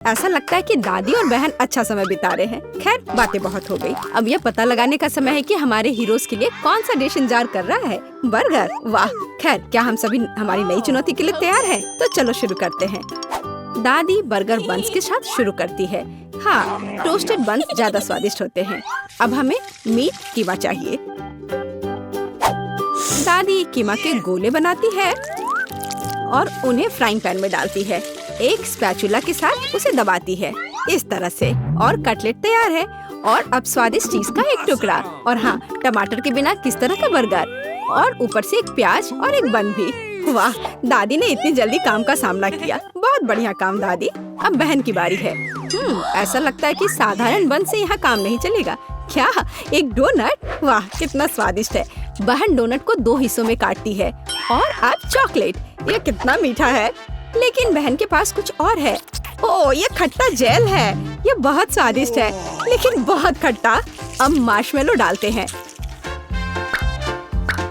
ऐसा लगता है कि दादी और बहन अच्छा समय बिता रहे हैं। खैर, बातें बहुत हो गई। अब यह पता लगाने का समय है कि हमारे हीरोज के लिए कौन सा डिश इंतजार कर रहा है। बर्गर, वाह। खैर, क्या हम सभी हमारी नई चुनौती के लिए तैयार हैं? तो चलो शुरू करते हैं। दादी बर्गर बन्स के साथ शुरू करती है। हाँ, टोस्टेड बन्स ज्यादा स्वादिष्ट होते हैं। अब हमें मीट कीमा चाहिए। दादी कीमा के गोले बनाती है और उन्हें फ्राइंग पैन में डालती है। एक स्पैचुला के साथ उसे दबाती है इस तरह से, और कटलेट तैयार है। और अब स्वादिष्ट चीज का एक टुकड़ा, और हाँ, टमाटर के बिना किस तरह का बर्गर, और ऊपर से एक प्याज और एक बन भी। वाह, दादी ने इतनी जल्दी काम का सामना किया। बहुत बढ़िया काम दादी। अब बहन की बारी है। ऐसा लगता है कि साधारण बन से यहाँ काम नहीं चलेगा। क्या, एक डोनट? वाह, कितना स्वादिष्ट है। बहन डोनट को 2 हिस्सों में काटती है। और अब चॉकलेट, ये कितना मीठा है। लेकिन बहन के पास कुछ और है। ओह, ये खट्टा जेल है। ये बहुत स्वादिष्ट है, लेकिन बहुत खट्टा। अब मार्शमेलो डालते हैं,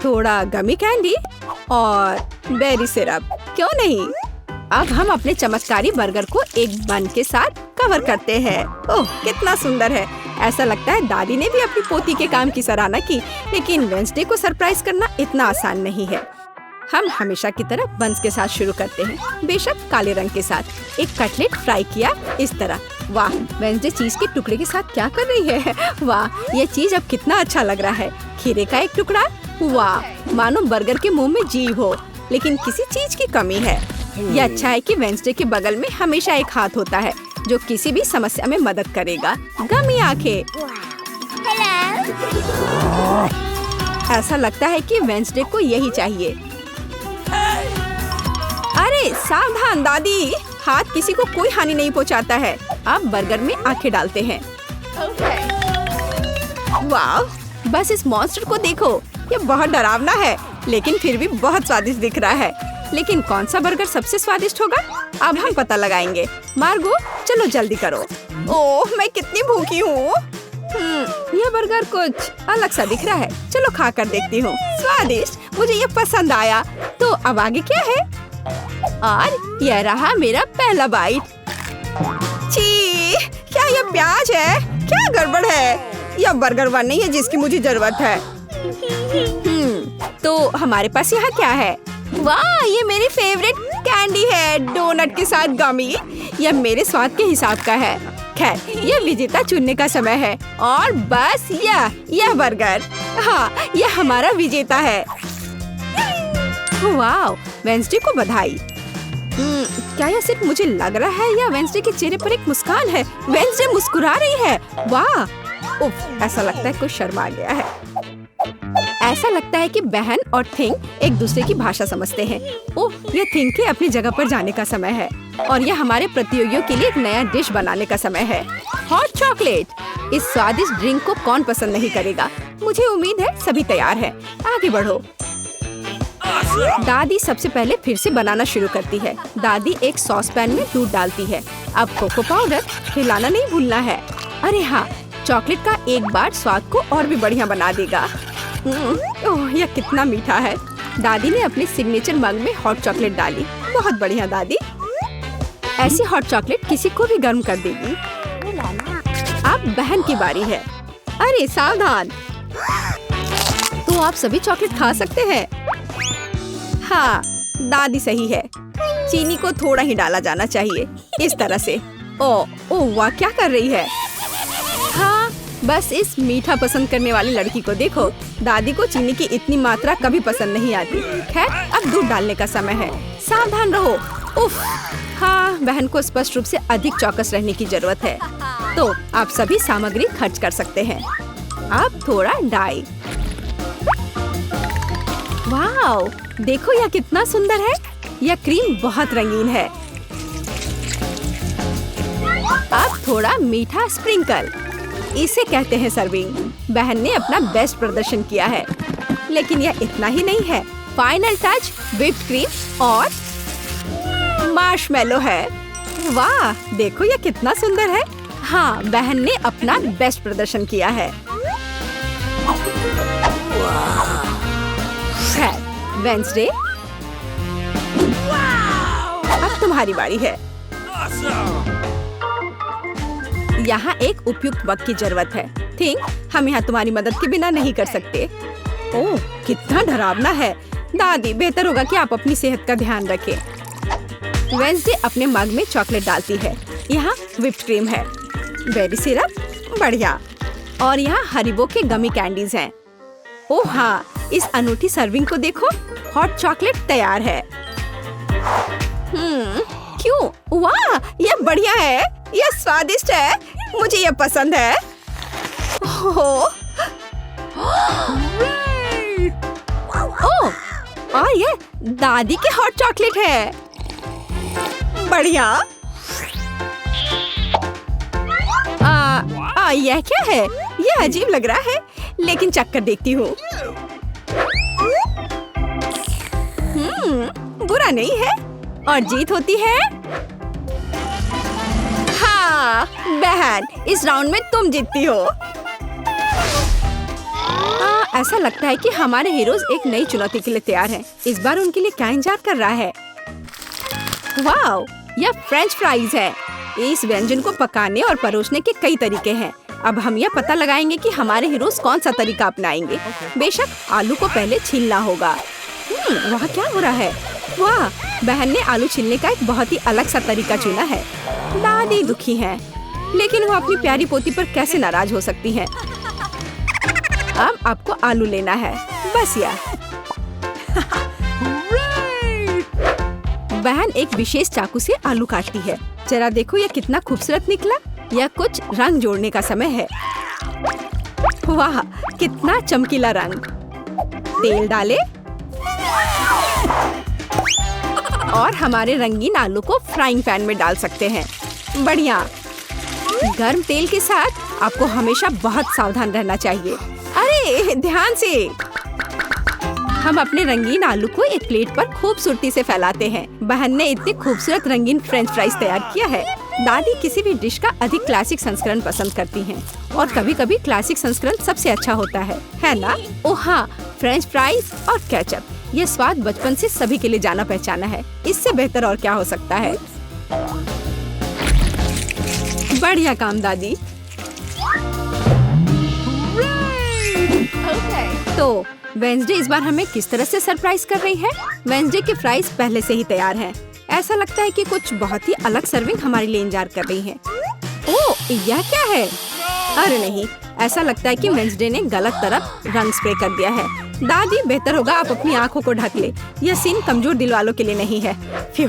थोड़ा गमी कैंडी और बेरी सिरप। क्यों नहीं? अब हम अपने चमत्कारी बर्गर को एक बन के साथ कवर करते हैं। ओह, कितना सुंदर है। ऐसा लगता है दादी ने भी अपनी पोती के काम की सराहना की। लेकिन वेंसडे को सरप्राइज करना इतना आसान नहीं है। हम हमेशा की तरह बन्स के साथ शुरू करते हैं, बेशक काले रंग के साथ। एक कटलेट फ्राई किया इस तरह। वाह, वेंसडे चीज के टुकड़े के साथ क्या कर रही है? वाह, ये चीज अब कितना अच्छा लग रहा है। खीरे का एक टुकड़ा। वाह, मानो बर्गर के मुंह में जीभ हो, लेकिन किसी चीज की कमी है। ये अच्छा है कि वेंसडे के बगल में हमेशा एक हाथ होता है जो किसी भी समस्या में मदद करेगा। गमी आंखें। ऐसा लगता है कि वेंसडे को यही चाहिए। अरे सावधान दादी, हाथ किसी को कोई हानि नहीं पहुंचाता है। अब बर्गर में आंखें डालते हैं। वाह, बस इस मॉन्स्टर को देखो। ये बहुत डरावना है, लेकिन फिर भी बहुत स्वादिष्ट दिख रहा है। लेकिन कौन सा बर्गर सबसे स्वादिष्ट होगा? अब हम पता लगाएंगे। मार्गो, चलो जल्दी करो। ओह, मैं कितनी भूखी हूँ। यह बर्गर कुछ अलग सा दिख रहा है। चलो खा कर देखती हूँ। स्वादिष्ट, मुझे ये पसंद आया। तो अब आगे क्या है? और यह रहा मेरा पहला बाइट। छी, क्या ये प्याज है? क्या गड़बड़ है? यह बर्गर वन नहीं है जिसकी मुझे जरूरत है। तो हमारे पास यहाँ क्या है? वाह, ये मेरी फेवरेट कैंडी है, डोनट के साथ गमी। यह मेरे स्वाद के हिसाब का है। खैर, यह विजेता चुनने का समय है। और बस यह बर्गर, हाँ, यह हमारा विजेता है। वाह, वेंसडे को बधाई। क्या यह सिर्फ मुझे लग रहा है या वेंसडे के चेहरे पर एक मुस्कान है? वेंसडे मुस्कुरा रही है। वाह, उफ, ऐसा लगता है कुछ शर्मा गया है। ऐसा लगता है कि बहन और थिंग एक दूसरे की भाषा समझते हैं। ओह, ये थिंग के अपनी जगह पर जाने का समय है। और यह हमारे प्रतियोगियों के लिए एक नया डिश बनाने का समय है। Hot chocolate. इस स्वादिष्ट ड्रिंक को कौन पसंद नहीं करेगा? मुझे उम्मीद है सभी तैयार हैं। आगे बढ़ो। दादी सबसे पहले फिर से बनाना शुरू करती है। दादी एक सॉस पैन में दूध डालती है। अब कोको पाउडर हिलाना नहीं भूलना है। अरे हाँ, चॉकलेट का एक बार स्वाद को और भी बढ़िया बना देगा। ओह, यह कितना मीठा है। दादी ने अपने सिग्नेचर मग में हॉट चॉकलेट डाली। बहुत बढ़िया दादी। ऐसी हॉट चॉकलेट किसी को भी गर्म कर देगी। अब बहन की बारी है। अरे सावधान, तो आप सभी चॉकलेट खा सकते हैं। हाँ, दादी सही है। चीनी को थोड़ा ही डाला जाना चाहिए, इस तरह से। ओह वाह, क्या कर रही है? हाँ, बस इस मीठा पसंद करने वाली लड़की को देखो। दादी को चीनी की इतनी मात्रा कभी पसंद नहीं आती। खैर, अब दूध डालने का समय है। सावधान रहो। उफ, हाँ, बहन को स्पष्ट रूप से अधिक चौकस रहने की जरूरत है। तो आप सभी सामग्री खर्च कर सकते हैं। अब थोड़ा डाई। वाओ, देखो यह कितना सुंदर है। यह क्रीम बहुत रंगीन है। अब थोड़ा मीठा स्प्रिंकल, इसे कहते हैं सर्विंग। बहन ने अपना बेस्ट प्रदर्शन किया है, लेकिन यह इतना ही नहीं है। फाइनल टच व्हिप्ड क्रीम और मार्शमेलो है। वाह, देखो यह कितना सुंदर है। हाँ, बहन ने अपना बेस्ट प्रदर्शन किया है। वेंसडे, अब तुम्हारी बारी है। यहाँ एक उपयुक्त वक्त की जरूरत है। थिंक, हम यहाँ तुम्हारी मदद के बिना नहीं कर सकते। ओह, कितना डरावना है। दादी, बेहतर होगा कि आप अपनी सेहत का ध्यान रखें। वेंसडे अपने मग में चॉकलेट डालती है। यहाँ व्हिप्ड क्रीम है, बेरी सिरप, बढ़िया, और यहाँ हरिबो के गमी कैंडीज हैं। ओह हाँ, इस अनूठी सर्विंग को देखो, हॉट चॉकलेट तैयार है। क्यों? वाह, ये बढ़िया है, ये स्वादिष्ट है, मुझे ये पसंद है। ओह, और ये दादी के हॉट चॉकलेट है, बढ़िया। यह क्या है? ये अजीब लग रहा है, लेकिन चक्कर देखती हूँ। बुरा नहीं है, और जीत होती है। हाँ बहन, इस राउंड में तुम जीतती हो। ऐसा लगता है कि हमारे हीरोज एक नई चुनौती के लिए तैयार हैं। इस बार उनके लिए क्या इंतजार कर रहा है? वाओ, यह फ्रेंच फ्राइज है। इस व्यंजन को पकाने और परोसने के कई तरीके हैं। अब हम यह पता लगाएंगे कि हमारे हीरोज कौन सा तरीका अपनाएंगे। बेशक आलू को पहले छीलना होगा। वहाँ क्या हो रहा है? वाह, बहन ने आलू छीलने का एक बहुत ही अलग सा तरीका चुना है। दादी दुखी हैं, लेकिन वो अपनी प्यारी पोती पर कैसे नाराज हो सकती हैं? अब आपको आलू लेना है, बस यह। बहन एक विशेष चाकू से आलू काटती है। जरा देखो, यह कितना खूबसूरत निकला। यह कुछ रंग जोड़ने का समय है। वाह, कितना चमकीला रंग। तेल डाले और हमारे रंगीन आलू को फ्राइंग पैन में डाल सकते हैं। बढ़िया। गर्म तेल के साथ आपको हमेशा बहुत सावधान रहना चाहिए। अरे ध्यान से। हम अपने रंगीन आलू को एक प्लेट पर खूबसूरती से फैलाते हैं। बहन ने इतने खूबसूरत रंगीन फ्रेंच फ्राइज तैयार किया है। दादी किसी भी डिश का अधिक क्लासिक संस्करण पसंद करती हैं, और कभी-कभी क्लासिक संस्करण सबसे अच्छा होता है ना? ओह हाँ, फ्रेंच फ्राइज और केचप, ये स्वाद बचपन से सभी के लिए जाना पहचाना है। इससे बेहतर और क्या हो सकता है? बढ़िया काम दादी। तो वेंसडे इस बार हमें किस तरह से सरप्राइज कर रही है? वेंसडे के फ्राइज पहले से ही तैयार हैं। ऐसा लगता है कि कुछ बहुत ही अलग सर्विंग हमारे लिए इंतजार कर रही है। ओह, यह क्या है? अरे नहीं, ऐसा लगता है कि वेंसडे ने गलत तरफ रंग स्प्रे कर दिया है। दादी, बेहतर होगा आप अपनी आंखों को ढक ले। यह सीन कमजोर दिल वालों के लिए नहीं है। फ्यू,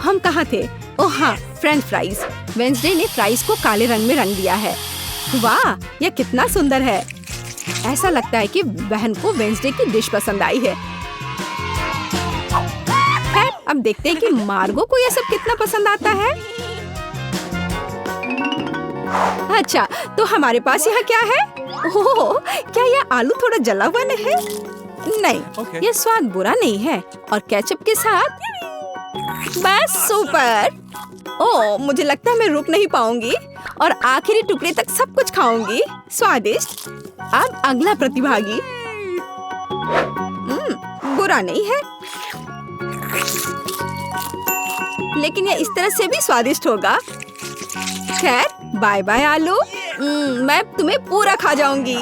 हम कहाँ थे? ओह हाँ, फ्रेंच फ्राइज। वेंसडे ने फ्राइज को काले रंग में रंग दिया है। वाह, यह कितना सुंदर है। ऐसा लगता है कि बहन को वेंसडे की डिश पसंद आई है। खैर, अब देखते हैं कि मार्गो को यह सब कितना पसंद आता है। अच्छा, तो हमारे पास यहाँ क्या है? ओह, क्या यह आलू थोड़ा जला हुआ नहीं है? नहीं, यह स्वाद बुरा नहीं है, और केचप के साथ बस सुपर। ओह, मुझे लगता है मैं रुक नहीं पाऊंगी और आखिरी टुकड़े तक सब कुछ खाऊंगी। स्वादिष्ट। अब अगला प्रतिभागी। बुरा नहीं है, लेकिन यह इस तरह से भी स्वादिष्ट होगा। खैर, बाय बाय आलू। मैं तुम्हें पूरा खा जाऊंगी।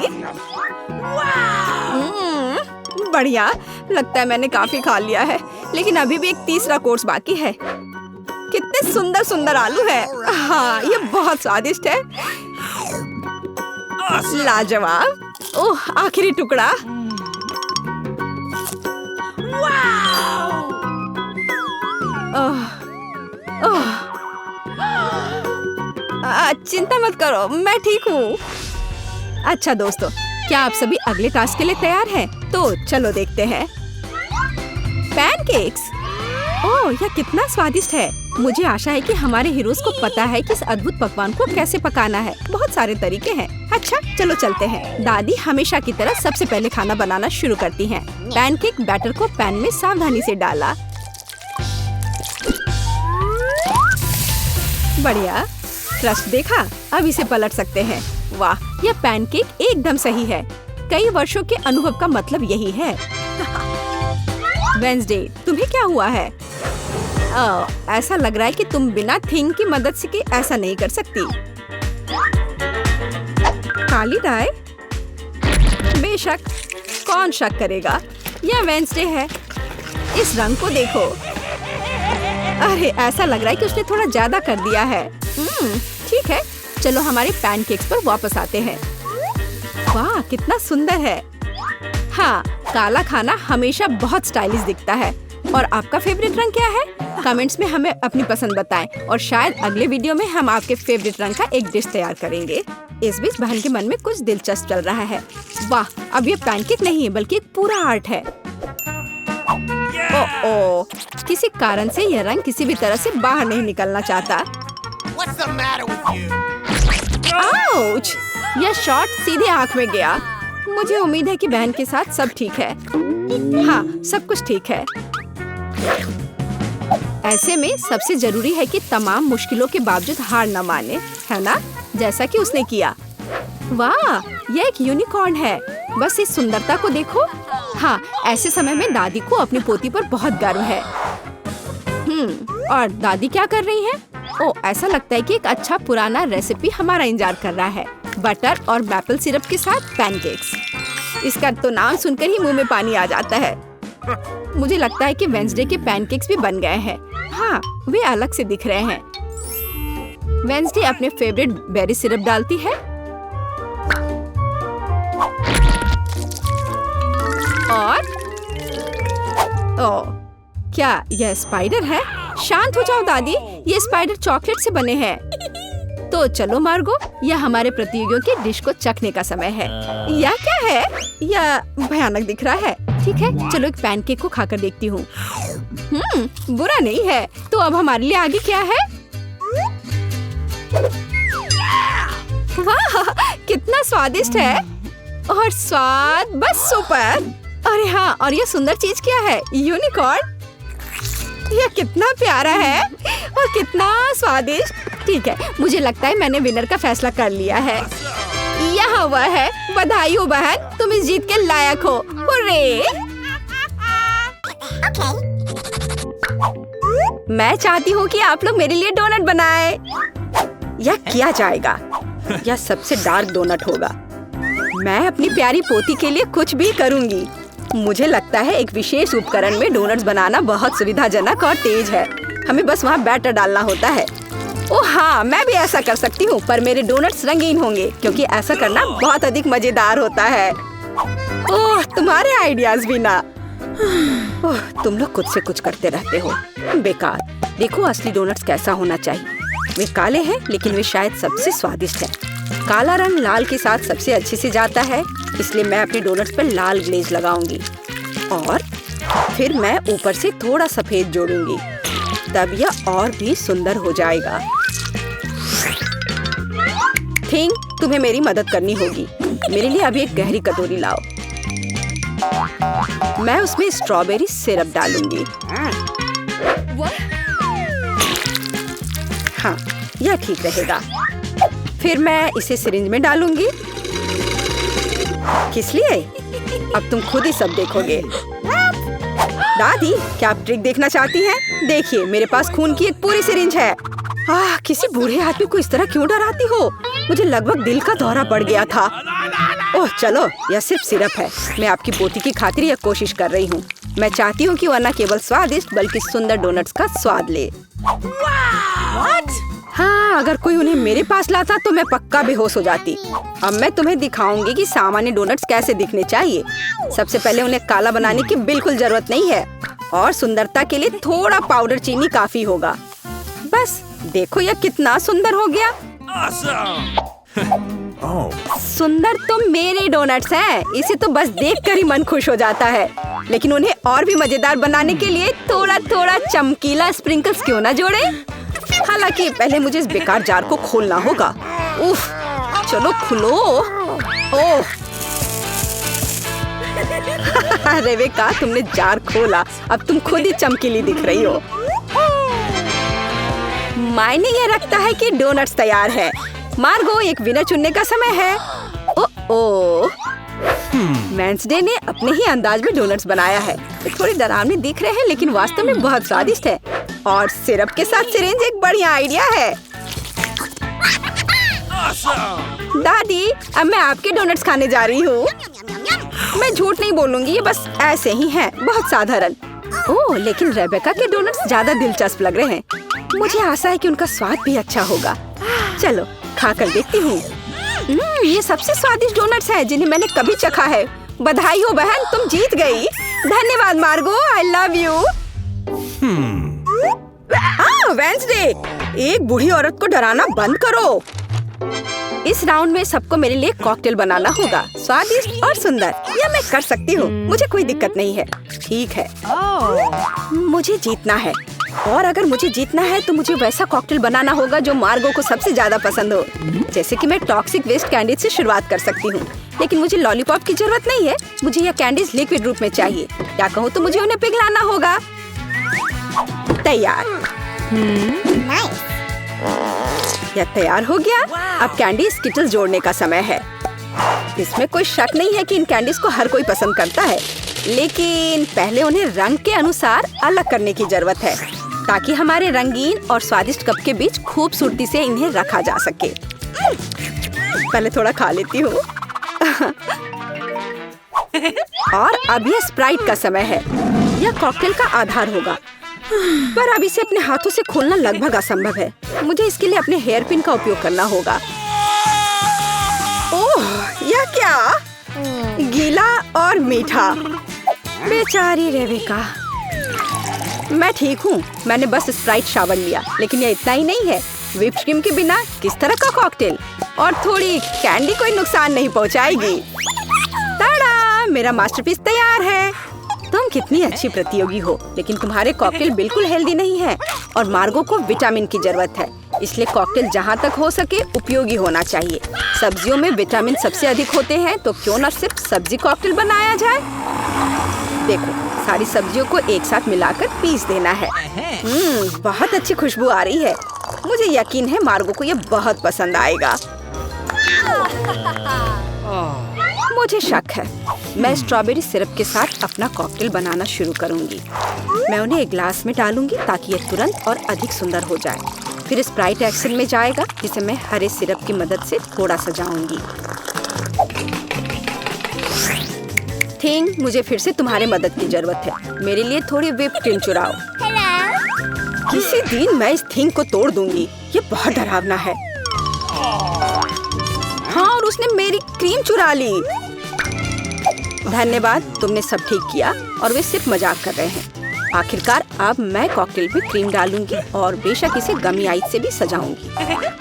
बढ़िया, लगता है मैंने काफी खा लिया है, लेकिन अभी भी एक तीसरा कोर्स बाकी है। कितने सुंदर सुंदर आलू है। हाँ, ये बहुत स्वादिष्ट है। लाजवाब। ओह, आखिरी टुकड़ा। चिंता मत करो, मैं ठीक हूँ। अच्छा दोस्तों, क्या आप सभी अगले टास्क के लिए तैयार हैं? तो चलो देखते हैं। पैनकेक्स। ओह, यह कितना स्वादिष्ट है। मुझे आशा है कि हमारे हीरोज को पता है कि इस अद्भुत पकवान को कैसे पकाना है। बहुत सारे तरीके हैं। अच्छा, चलो चलते हैं। दादी हमेशा की तरह सबसे पहले खाना बनाना शुरू करती हैं। पैनकेक बैटर को पैन में सावधानी से डाला। बढ़िया, क्रस्ट देखा? अब इसे पलट सकते हैं। वाह, यह पैनकेक एकदम सही है। कई वर्षों के अनुभव का मतलब यही है। वेंसडे, तुम्हें क्या हुआ है? ऐसा लग रहा है कि तुम बिना थिंग की मदद से ऐसा नहीं कर सकती। काली डाई? बेशक, कौन शक करेगा? यह वेंसडे है। इस रंग को देखो। अरे ऐसा लग रहा है कि उसने थोड़ा ज्यादा कर दिया है। ठीक है, चलो हमारे पैनकेक्स पर वापस आते हैं। वाह, कितना सुंदर है। हाँ, काला खाना हमेशा बहुत स्टाइलिश दिखता है। और आपका फेवरेट रंग क्या है? कमेंट्स में हमें अपनी पसंद बताएं और शायद अगले वीडियो में हम आपके फेवरेट रंग का एक डिश तैयार करेंगे। इस बीच बहन के मन में कुछ दिलचस्प चल रहा है। वाह, अब ये पैनकेक नहीं है बल्कि एक पूरा आर्ट है। ओह, किसी कारण से यह रंग किसी भी तरह से बाहर नहीं निकलना चाहता। आउच! यह शॉट सीधे आँख में गया। मुझे उम्मीद है कि बहन के साथ सब ठीक है। हाँ, सब कुछ ठीक है। ऐसे में सबसे जरूरी है कि तमाम मुश्किलों के बावजूद हार न माने, है ना? जैसा कि उसने किया। वाह, यह एक यूनिकॉर्न है। बस इस सुंदरता को देखो। हाँ, ऐसे समय में दादी को अपनी पोती पर बहुत गर्व है। और दादी क्या कर रही है? ओह, ऐसा लगता है कि एक अच्छा पुराना रेसिपी हमारा इंतजार कर रहा है। बटर और मैपल सिरप के साथ पैनकेक्स। इसका तो नाम सुनकर ही मुंह में पानी आ जाता है। मुझे लगता है कि वेंसडे के पैनकेक्स भी बन गए हैं। हाँ, वे अलग से दिख रहे हैं। वेंसडे अपने फेवरेट बेरी सिरप डालती है और क्या यह स्पाइडर है? शांत हो जाओ दादी, ये स्पाइडर चॉकलेट से बने हैं। तो चलो मार्गो, यह हमारे प्रतियोगियों की डिश को चखने का समय है। यह क्या है? यह भयानक दिख रहा है। ठीक है, चलो एक पैनकेक को खाकर देखती हूँ। बुरा नहीं है। तो अब हमारे लिए आगे क्या है? वाह, कितना स्वादिष्ट है। और स्वाद बस सुपर। अरे हाँ, और ये सुंदर चीज क्या है? यूनिकॉर्न। यह कितना प्यारा है और कितना स्वादिष्ट। ठीक है, मुझे लगता है मैंने विनर का फैसला कर लिया है। यहाँ वह है। बधाई हो बहन, तुम इस जीत के लायक हो। हुर्रे! मैं चाहती हूँ कि आप लोग मेरे लिए डोनट बनाएं। यह किया जाएगा। यह सबसे डार्क डोनट होगा। मैं अपनी प्यारी पोती के लिए कुछ भी करूँगी। मुझे लगता है एक विशेष उपकरण में डोनट्स बनाना बहुत सुविधाजनक और तेज है। हमें बस वहाँ बैटर डालना होता है। ओह हाँ, मैं भी ऐसा कर सकती हूँ, पर मेरे डोनट्स रंगीन होंगे क्योंकि ऐसा करना बहुत अधिक मजेदार होता है। ओह, तुम्हारे आइडियाज भी ना। ओह, तुम लोग खुद से कुछ करते रहते हो। बेकार। देखो असली डोनट्स कैसा होना चाहिए। वे काले हैं लेकिन वे शायद सबसे स्वादिष्ट हैं। काला रंग लाल के साथ सबसे अच्छे से जाता है, इसलिए मैं अपने डोनट्स पर लाल ग्लेज लगाऊंगी और फिर मैं ऊपर से थोड़ा सफेद जोड़ूंगी। तब यह और भी सुंदर हो जाएगा। थिंग, तुम्हें मेरी मदद करनी होगी। मेरे लिए अभी एक गहरी कटोरी लाओ। मैं उसमें स्ट्रॉबेरी सिरप डालूंगी। हाँ, यह ठीक रहेगा। फिर मैं इसे सिरिंज में डालूंगी। किस लिए? अब तुम खुद ही सब देखोगे। दादी, क्या आप ट्रिक देखना चाहती हैं? देखिए, मेरे पास खून की एक पूरी सिरिंज है। किसी बूढ़े आदमी को इस तरह क्यों डराती हो? मुझे लगभग दिल का दौरा पड़ गया था। ओह चलो, यह सिर्फ सिरप है। मैं आपकी पोती की खातिर यह कोशिश कर रही हूँ। मैं चाहती हूँ कि वह न केवल स्वादिष्ट बल्कि सुंदर डोनट्स का स्वाद ले। हाँ, अगर कोई उन्हें मेरे पास लाता तो मैं पक्का बेहोश हो जाती। अब मैं तुम्हें दिखाऊंगी कि सामान्य डोनट्स कैसे दिखने चाहिए। सबसे पहले उन्हें काला बनाने की बिल्कुल जरूरत नहीं है और सुंदरता के लिए थोड़ा पाउडर चीनी काफी होगा। बस देखो, यह कितना सुंदर हो गया। सुंदर तो मेरे डोनट्स हैं। इसे तो बस देखकर ही मन खुश हो जाता है। लेकिन उन्हें और भी मजेदार बनाने के लिए थोड़ा थोड़ा चमकीला स्प्रिंकल्स क्यों ना जोड़े। हालांकि पहले मुझे इस बेकार जार को खोलना होगा। उफ, चलो खुलो। ओह रेवेका, तुमने जार खोला। अब तुम खुद ही चमकीली दिख रही हो। मायने ये रखता है कि डोनट्स तैयार है। मार्गो, एक विनर चुनने का समय है। ओह, वेंसडे ने अपने ही अंदाज में डोनट्स बनाया है। थोड़े डरावने दिख रहे हैं लेकिन वास्तव में बहुत स्वादिष्ट है। और सिरप के साथ सिरिंज एक बढ़िया आइडिया है। दादी, अब मैं आपके डोनट्स खाने जा रही हूँ। मैं झूठ नहीं बोलूंगी, ये बस ऐसे ही हैं, बहुत साधारण। ओह, लेकिन रेबेका के डोनट्स ज्यादा दिलचस्प लग रहे हैं। मुझे आशा है कि उनका स्वाद भी अच्छा होगा। चलो खाकर देखती हूँ। ये सबसे स्वादिष्ट डोनट्स हैं जिन्हें मैंने कभी चखा है। बधाई हो बहन, तुम जीत गई। धन्यवाद मार्गो, आई लव यू। वेंसडे, एक बूढ़ी औरत को डराना बंद करो। इस राउंड में सबको मेरे लिए कॉकटेल बनाना होगा, स्वादिष्ट और सुंदर। यह मैं कर सकती हूँ, मुझे कोई दिक्कत नहीं है। ठीक है, मुझे जीतना है, और अगर मुझे जीतना है तो मुझे वैसा कॉकटेल बनाना होगा जो मार्गो को सबसे ज्यादा पसंद हो। जैसे कि मैं टॉक्सिक वेस्ट कैंडीज से शुरुआत कर सकती हूँ, लेकिन मुझे लॉलीपॉप की जरूरत नहीं है। मुझे यह कैंडीज लिक्विड रूप में चाहिए, या कहूँ तो मुझे उन्हें पिघलाना होगा। तैयार। यह तैयार हो गया। अब कैंडी स्किटल्स जोड़ने का समय है। इसमें कोई शक नहीं है कि इन कैंडीज को हर कोई पसंद करता है, लेकिन पहले उन्हें रंग के अनुसार अलग करने की जरूरत है, ताकि हमारे रंगीन और स्वादिष्ट कप के बीच खूबसूरती से इन्हें रखा जा सके। पहले थोड़ा खा लेती हूँ। और अब यह स्प्राइट का समय है। यह कॉकटेल का आधार होगा, पर अब इसे अपने हाथों से खोलना लगभग असंभव है। मुझे इसके लिए अपने हेयर पिन का उपयोग करना होगा। ओह, यह क्या? गीला और मीठा। बेचारी रेबेका। मैं ठीक हूँ, मैंने बस स्प्राइट शावर लिया, लेकिन यह इतना ही नहीं है। व्हिप क्रीम के बिना किस तरह का कॉकटेल? और थोड़ी कैंडी कोई नुकसान नहीं पहुँचाएगी। ताड़ा, मेरा मास्टरपीस तैयार है। तुम कितनी अच्छी प्रतियोगी हो, लेकिन तुम्हारे कॉकटेल बिल्कुल हेल्दी नहीं है, और मार्गो को विटामिन की जरूरत है। इसलिए कॉकटेल जहाँ तक हो सके उपयोगी होना चाहिए। सब्जियों में विटामिन सबसे अधिक होते हैं, तो क्यों न सिर्फ सब्जी कॉकटेल बनाया जाए। देखो, सारी सब्जियों को एक साथ मिलाकर पीस देना है। बहुत अच्छी खुशबू आ रही है। मुझे यकीन है मार्गो को यह बहुत पसंद आएगा। मुझे शक है। मैं स्ट्रॉबेरी सिरप के साथ अपना कॉकटेल बनाना शुरू करूंगी। मैं उन्हें एक ग्लास में डालूंगी ताकि यह तुरंत और अधिक सुंदर हो जाए। फिर स्प्राइट एक्शन में जाएगा, जिसे मैं हरे सिरप की मदद से थोड़ा सजाऊंगी। थिंग, मुझे फिर से तुम्हारी मदद की जरूरत है। मेरे लिए थोड़ी व्हिप क्रीम चुराओ। किसी दिन मैं इस थिंग को तोड़ दूंगी। ये बहुत डरावना है। हाँ, और उसने मेरी क्रीम चुरा ली। धन्यवाद, तुमने सब ठीक किया। और वे सिर्फ मजाक कर रहे हैं। आखिरकार अब मैं कॉकटेल में क्रीम डालूंगी और बेशक इसे गमी आइस से भी सजाऊंगी।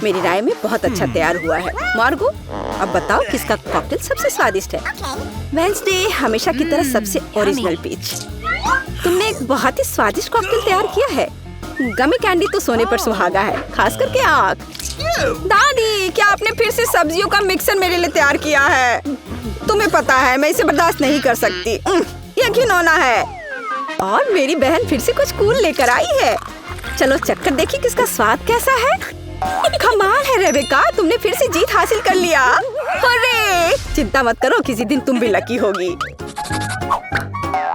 मेरी राय में बहुत अच्छा तैयार हुआ है। मार्गो, अब बताओ किसका कॉकटेल सबसे स्वादिष्ट है? वेंसडे, हमेशा की तरह सबसे ओरिजिनल पीच। तुमने एक बहुत ही स्वादिष्ट कॉकटेल तैयार किया है। गमी कैंडी तो सोने पर सुहागा है, खास करके आँख। दादी, क्या आपने फिर से सब्जियों का मिक्सर मेरे लिए तैयार किया है? तुम्हें पता है मैं इसे बर्दाश्त नहीं कर सकती। यह घिनौना है। और मेरी बहन फिर से कुछ कूल लेकर आई है। चलो चक्कर देखिए किसका स्वाद कैसा है। कमाल है रेबेका, तुमने फिर से जीत हासिल कर लिया। अरे, चिंता मत करो, किसी दिन तुम भी लकी होगी।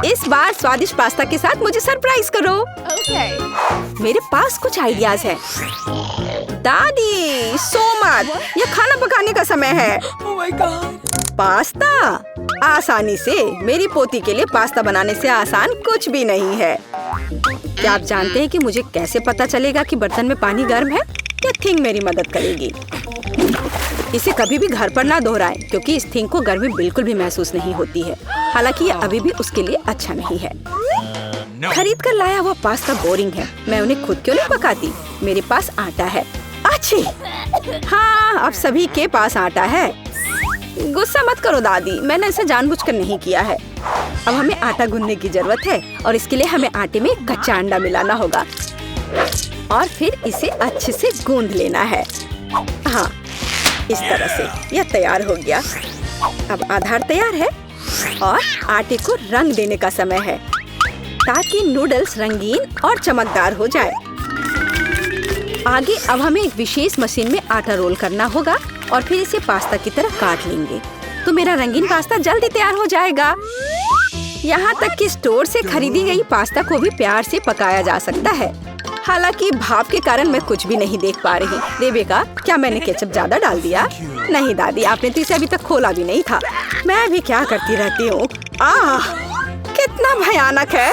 इस बार स्वादिष्ट पास्ता के साथ मुझे सरप्राइज करो। मेरे पास कुछ आइडियाज है। दादी, सो मत, यह खाना पकाने का समय है। पास्ता? आसानी से। मेरी पोती के लिए पास्ता बनाने से आसान कुछ भी नहीं है। क्या आप जानते हैं कि मुझे कैसे पता चलेगा कि बर्तन में पानी गर्म है? यह थिंग मेरी मदद करेगी। इसे कभी भी घर पर ना दोहराएं, क्योंकि इस थिंग को गर्मी बिल्कुल भी महसूस नहीं होती है। हालांकि यह अभी भी उसके लिए अच्छा नहीं है। खरीद कर लाया हुआ पास्ता बोरिंग है। मैं उन्हें खुद क्यों नहीं पकाती? मेरे पास आटा है। अच्छी। हाँ, अब सभी के पास आटा है। गुस्सा मत करो दादी, मैंने इसे जानबूझकर नहीं किया है। अब हमें आटा गूंदने की जरूरत है, और इसके लिए हमें आटे में कच्चा अंडा मिलाना होगा, और फिर इसे अच्छे से गूंद लेना है। हाँ, इस तरह से यह तैयार हो गया। अब आधार तैयार है, और आटे को रंग देने का समय है, ताकि नूडल्स रंगीन और चमकदार हो जाए। आगे अब हमें एक विशेष मशीन में आटा रोल करना होगा, और फिर इसे पास्ता की तरह काट लेंगे, तो मेरा रंगीन पास्ता जल्दी तैयार हो जाएगा। यहाँ तक कि स्टोर से खरीदी गई पास्ता को भी प्यार से पकाया जा सकता है। हालांकि भाप के कारण मैं कुछ भी नहीं देख पा रही। रेबेका, क्या मैंने केचप ज्यादा डाल दिया? नहीं दादी, आपने तो इसे अभी तक खोला भी नहीं था। मैं भी क्या करती रहती हूँ। कितना भयानक है।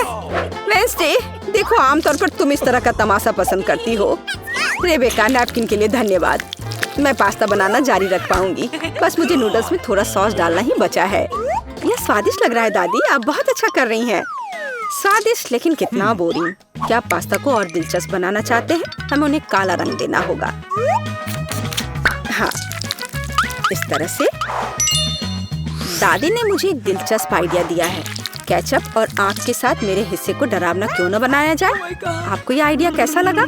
वेंसडे, देखो आमतौर पर तुम इस तरह का तमाशा पसंद करती हो। रेबेका, नैपकिन के लिए धन्यवाद। मैं पास्ता बनाना जारी रख पाऊंगी। बस मुझे नूडल्स में थोड़ा सॉस डालना ही बचा है। यह स्वादिष्ट लग रहा है दादी, आप बहुत अच्छा कर रही हैं। स्वादिष्ट लेकिन कितना बोरिंग। क्या आप पास्ता को और दिलचस्प बनाना चाहते हैं? हमें उन्हें काला रंग देना होगा। हाँ, इस तरह से। दादी ने मुझे एक दिलचस्प आइडिया दिया है। केचप और आँख के साथ मेरे हिस्से को डरावना क्यों न बनाया जाए? आपको ये आइडिया कैसा लगा?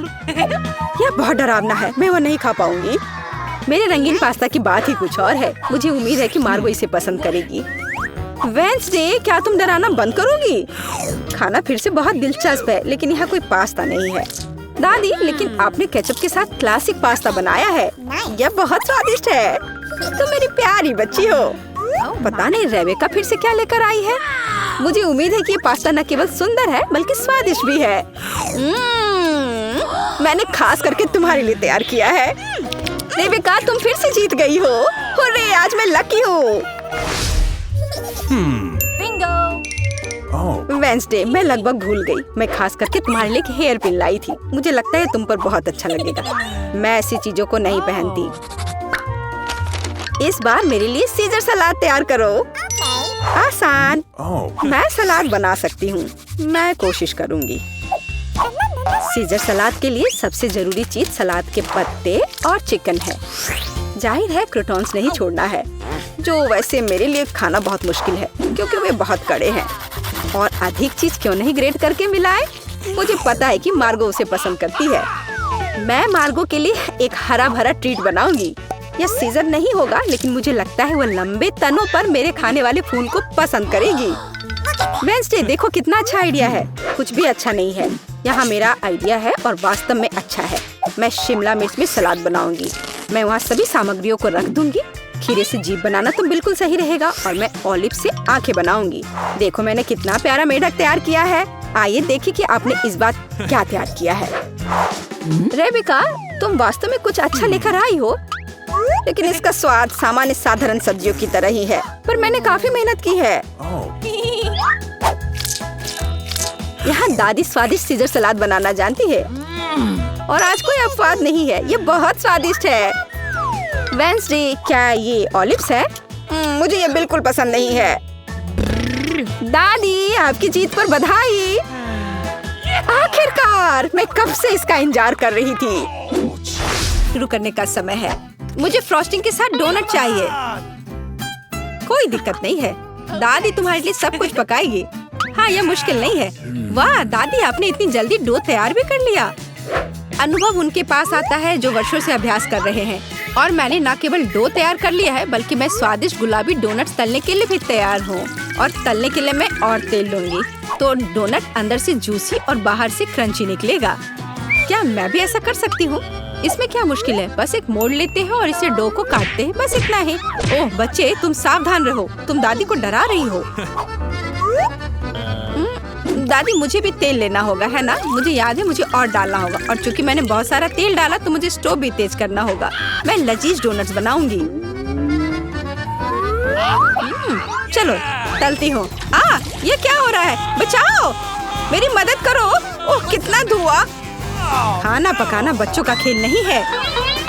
यह बहुत डरावना है, मैं वो नहीं खा पाऊंगी। मेरे रंगीन पास्ता की बात ही कुछ और है। मुझे उम्मीद है कि मार्गो इसे पसंद करेगी। वेंसडे, क्या तुम डराना बंद करोगी? खाना फिर से बहुत दिलचस्प है, लेकिन यहाँ कोई पास्ता नहीं है। दादी, लेकिन आपने केचप के साथ क्लासिक पास्ता बनाया है। यह बहुत स्वादिष्ट है। तुम मेरी प्यारी बच्ची हो। पता नहीं रेबेका फिर से क्या लेकर आई है। मुझे उम्मीद है कि ये पास्ता न केवल सुंदर है बल्कि स्वादिष्ट भी है। मैंने खास करके तुम्हारे लिए तैयार किया है। रेबेका, तुम फिर से जीत गई हो। हुर्रे, आज मैं लकी हूँ। वेंसडे, मैं लगभग भूल गई। मैं खास करके तुम्हारे लिए एक हेयर पिन लाई थी। मुझे लगता है तुम पर बहुत अच्छा लगेगा। मैं ऐसी चीजों को नहीं पहनती। इस बार मेरे लिए सीजर सलाद तैयार करो। आसान। मैं सलाद बना सकती हूँ। मैं कोशिश करूँगी। सीजर सलाद के लिए सबसे जरूरी चीज सलाद के पत्ते और चिकन है। जाहिर है क्रूटॉन्स नहीं छोड़ना है, जो वैसे मेरे लिए खाना बहुत मुश्किल है क्योंकि वे बहुत कड़े हैं। और अधिक चीज क्यों नहीं ग्रेट करके मिलाए? मुझे पता है कि मार्गो उसे पसंद करती है। मैं मार्गो के लिए एक हरा भरा ट्रीट बनाऊंगी। यह सीजर नहीं होगा, लेकिन मुझे लगता है वो लंबे तनों पर मेरे खाने वाले फूल को पसंद करेगी। वेंसडे, देखो कितना अच्छा आइडिया है। कुछ भी अच्छा नहीं है। यहाँ मेरा आइडिया है और वास्तव में अच्छा है। मैं शिमला मिर्च में सलाद बनाऊंगी। मैं वहाँ सभी सामग्रियों को रख दूंगी। खीरे से जीभ बनाना तो बिल्कुल सही रहेगा और मैं ऑलिव से आंखें बनाऊंगी। देखो मैंने कितना प्यारा मेढक तैयार किया है। आइए देखिए कि आपने इस बार क्या तैयार किया है। रेबेका, तुम वास्तव में कुछ अच्छा लेकर आई हो, लेकिन इसका स्वाद सामान्य साधारण सब्जियों की तरह ही है। पर मैंने काफी मेहनत की है। यहाँ दादी स्वादिष्ट सीजर सलाद बनाना जानती है और आज कोई अपवाद नहीं है। ये बहुत स्वादिष्ट है। वेंसडे, क्या ये ऑलिव्स है? मुझे ये बिल्कुल पसंद नहीं है। दादी, आपकी जीत पर बधाई। आखिरकार, मैं कब से इसका इंतजार कर रही थी। शुरू करने का समय है। मुझे फ्रॉस्टिंग के साथ डोनट चाहिए। कोई दिक्कत नहीं है, दादी तुम्हारे लिए सब कुछ पकाएगी। हाँ, यह मुश्किल नहीं है। वाह दादी, आपने इतनी जल्दी डो तैयार भी कर लिया। अनुभव उनके पास आता है जो वर्षों से अभ्यास कर रहे हैं। और मैंने न केवल डो तैयार कर लिया है, बल्कि मैं स्वादिष्ट गुलाबी डोनट्स तलने के लिए भी तैयार हूँ। और तलने के लिए मैं और तेल लूंगी, तो डोनट अंदर से जूसी और बाहर से क्रंची निकलेगा। क्या मैं भी ऐसा कर सकती हूँ? इसमें क्या मुश्किल है? बस एक मोड़ लेते हैं और इसे डो को काटते हैं, बस इतना ही। ओह बच्चे, तुम सावधान रहो, तुम दादी को डरा रही हो। दादी, मुझे भी तेल लेना होगा, है ना? मुझे याद है, मुझे और डालना होगा। और चूंकि मैंने बहुत सारा तेल डाला तो मुझे स्टोव भी तेज करना होगा। मैं लजीज डोनट्स बनाऊंगी। चलो तलती हूँ। ये क्या हो रहा है? बचाओ, मेरी मदद करो। ओह कितना धुआं। खाना पकाना बच्चों का खेल नहीं है।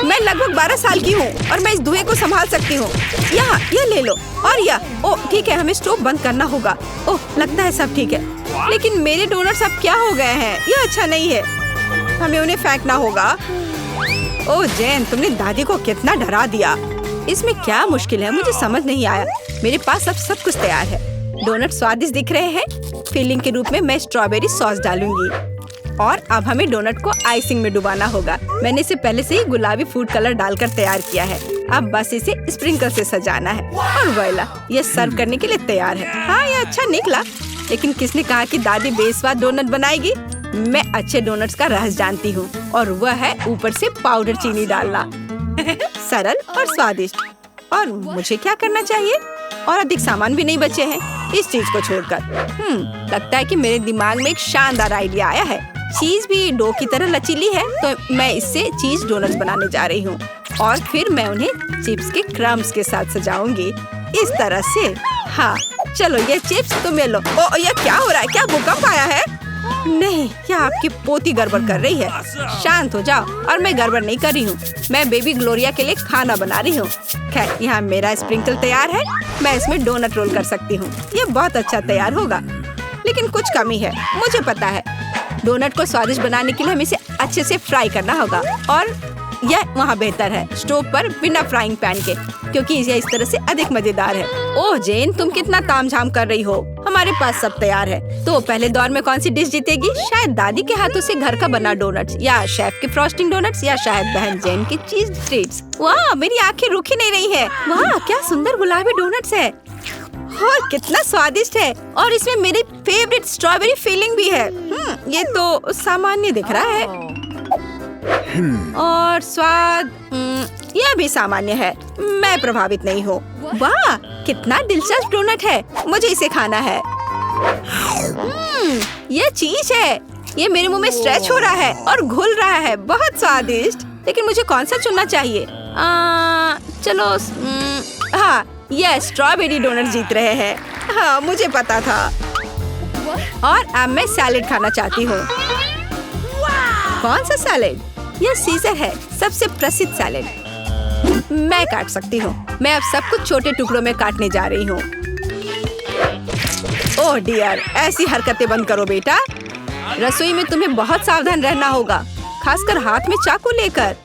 मैं लगभग 12 साल की हूँ और मैं इस धुएं को संभाल सकती हूँ। यहाँ ये ले लो और यह। ओह ठीक है, हमें स्टोव बंद करना होगा। ओह लगता है सब ठीक है, लेकिन मेरे डोनट्स अब क्या हो गए हैं? यह अच्छा नहीं है, हमें उन्हें फेंकना होगा। ओह जेन, तुमने दादी को कितना डरा दिया। इसमें क्या मुश्किल है? मुझे समझ नहीं आया। मेरे पास अब सब कुछ तैयार है। डोनट स्वादिष्ट दिख रहे हैं। फिलिंग के रूप में मैं स्ट्रॉबेरी सॉस डालूंगी और अब हमें डोनट को आइसिंग में डुबाना होगा। मैंने इसे पहले से ही गुलाबी फूड कलर डालकर तैयार किया है। अब बस इसे स्प्रिंकल से सजाना है और वोइला, ये सर्व करने के लिए तैयार है। हाँ ये अच्छा निकला, लेकिन किसने कहा कि दादी बेस्वाद डोनट बनाएगी? मैं अच्छे डोनट्स का रहस्य जानती हूँ और वह है ऊपर से पाउडर चीनी डालना। सरल और स्वादिष्ट। और मुझे क्या करना चाहिए? और अधिक सामान भी नहीं बचे हैं इस चीज को छोड़कर। लगता है कि मेरे दिमाग में एक शानदार आइडिया आया है। चीज भी डो की तरह लचीली है, तो मैं इससे चीज डोनट्स बनाने जा रही हूँ और फिर मैं उन्हें चिप्स के क्रम्स के साथ सजाऊंगी इस तरह से। हाँ चलो ये चिप्स तुम ले लो। ओ ये क्या हो रहा है? क्या भूकंप आया है? नहीं, क्या आपकी पोती गड़बड़ कर रही है? शांत हो जाओ। और मैं गड़बड़ नहीं कर रही हूँ, मैं बेबी ग्लोरिया के लिए खाना बना रही हूँ। खैर यहाँ मेरा स्प्रिंकल तैयार है, मैं इसमें डोनट रोल कर सकती हूँ। ये बहुत अच्छा तैयार होगा, लेकिन कुछ कमी है, मुझे पता है। डोनट को स्वादिष्ट बनाने के लिए हमें इसे अच्छे से फ्राई करना होगा और यह वहाँ बेहतर है स्टोव पर बिना फ्राइंग पैन के, क्योंकि यह इस तरह से अधिक मजेदार है। ओह जेन, तुम कितना तामझाम कर रही हो। हमारे पास सब तैयार है। तो पहले दौर में कौन सी डिश जीतेगी? शायद दादी के हाथों से घर का बना डोनट्स, या शेफ के फ्रॉस्टिंग डोनट्स, या शायद बहन जेन की चीज ट्रीट्स। वाह, मेरी आंखें रुकी नहीं रही है। वाह क्या सुंदर गुलाबी डोनट्स है और कितना स्वादिष्ट है, और इसमें मेरी फेवरेट स्ट्रॉबेरी फीलिंग भी है। ये तो सामान्य दिख रहा है और स्वाद यह भी सामान्य है। मैं प्रभावित नहीं हूँ। वाह कितना दिलचस्प डोनट है, मुझे इसे खाना है। यह चीज है, ये मेरे मुंह में स्ट्रेच हो रहा है और घुल रहा है। बहुत स्वादिष्ट, लेकिन मुझे कौन सा चुनना चाहिए? चलो हाँ, यह स्ट्रॉबेरी डोनट जीत रहे हैं। हाँ मुझे पता था। और अब मैं सैलेड खाना चाहती हूँ। कौन सा सैलेड? यह सीजर है, सबसे प्रसिद्ध सैलेड। मैं काट सकती हूँ। मैं अब सब कुछ छोटे टुकड़ों में काटने जा रही हूँ। ओह डियर, ऐसी हरकतें बंद करो बेटा। रसोई में तुम्हें बहुत सावधान रहना होगा, खासकर हाथ में चाकू लेकर।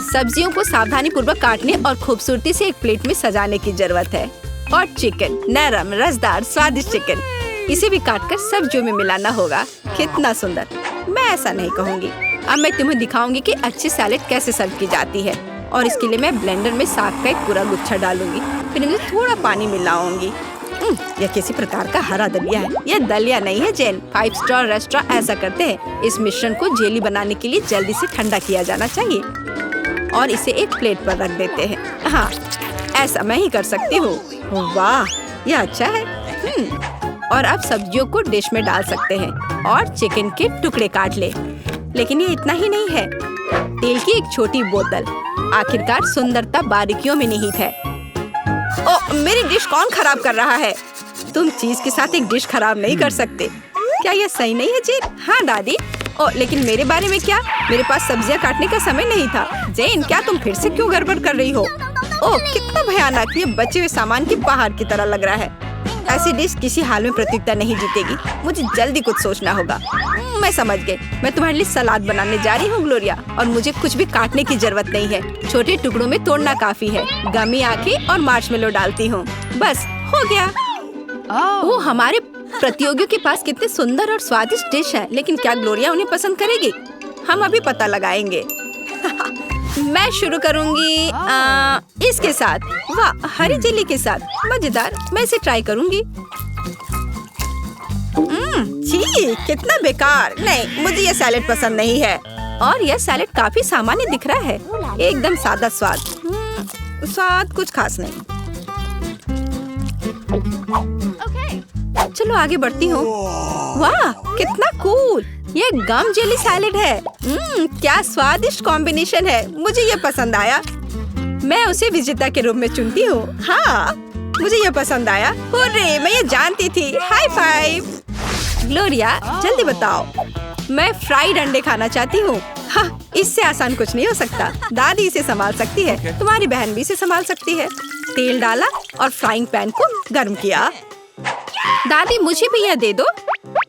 सब्जियों को सावधानी पूर्वक काटने और खूबसूरती से एक प्लेट में सजाने की जरूरत है। और चिकन, नरम रसदार स्वादिष्ट चिकन, इसे भी काटकर सब्जियों में मिलाना होगा। कितना सुंदर। मैं ऐसा नहीं कहूँगी। अब मैं तुम्हें दिखाऊंगी कि अच्छी सैलेड कैसे सर्व की जाती है। और इसके लिए मैं ब्लेंडर में साग का एक पूरा गुच्छा डालूंगी, फिर इनमें थोड़ा पानी मिलाऊंगी। यह किसी प्रकार का हरा दलिया है। यह दलिया नहीं है जेन, 5 स्टार रेस्टोरेंट ऐसा करते हैं। इस मिश्रण को जेली बनाने के लिए जल्दी से ठंडा किया जाना चाहिए और इसे एक प्लेट पर रख देते हैं। हाँ ऐसा मैं ही कर सकती हूँ। वाह यह अच्छा है। और अब सब्जियों को डिश में डाल सकते हैं और चिकन के टुकड़े काट ले। लेकिन ये इतना ही नहीं है, तेल की एक छोटी बोतल। आखिरकार सुंदरता बारीकियों में निहित है। ओ मेरी डिश कौन खराब कर रहा है? तुम चीज के साथ एक डिश खराब नहीं कर सकते। क्या यह सही नहीं है जेन? हाँ दादी। ओ लेकिन मेरे बारे में क्या? मेरे पास सब्जियां काटने का समय नहीं था। जेन क्या तुम फिर से क्यों गड़बड़ कर रही हो? ओह कितना भयानक, ये बचे हुए सामान की पहाड़ की तरह लग रहा है। ऐसी डिश किसी हाल में प्रतियोगिता नहीं जीतेगी। मुझे जल्दी कुछ सोचना होगा। मैं समझ गई। मैं तुम्हारे लिए सलाद बनाने जा रही हूँ ग्लोरिया, और मुझे कुछ भी काटने की जरूरत नहीं है। छोटे टुकड़ों में तोड़ना काफी है। गमी आंखें और मार्शमेलो डालती हूँ, बस हो गया। वो हमारे प्रतियोगियों के पास कितने सुंदर और स्वादिष्ट डिश है, लेकिन क्या ग्लोरिया उन्हें पसंद करेगी? हम अभी पता लगाएंगे। मैं शुरू करूंगी इसके साथ। वाह हरी जेली के साथ, मजेदार। मैं इसे ट्राई करूंगी। छी कितना बेकार। नहीं मुझे ये सैलेड पसंद नहीं है। और यह सैलेड काफी सामान्य दिख रहा है, एकदम सादा स्वाद। स्वाद कुछ खास नहीं। चलो आगे बढ़ती हूँ। वाह कितना कूल, ये गम जेली सैलेड है। क्या स्वादिष्ट कॉम्बिनेशन है, मुझे ये पसंद आया। मैं उसे विजेता के रूप में चुनती हूँ। हाँ मुझे ये पसंद आया। हुर्रे, मैं ये जानती थी। High five. ग्लोरिया जल्दी बताओ। मैं फ्राइड अंडे खाना चाहती हूँ। हाँ इससे आसान कुछ नहीं हो सकता। दादी इसे संभाल सकती है, तुम्हारी बहन भी इसे संभाल सकती है। तेल डाला और फ्राइंग पैन को गर्म किया। दादी मुझे भी यह दे दो।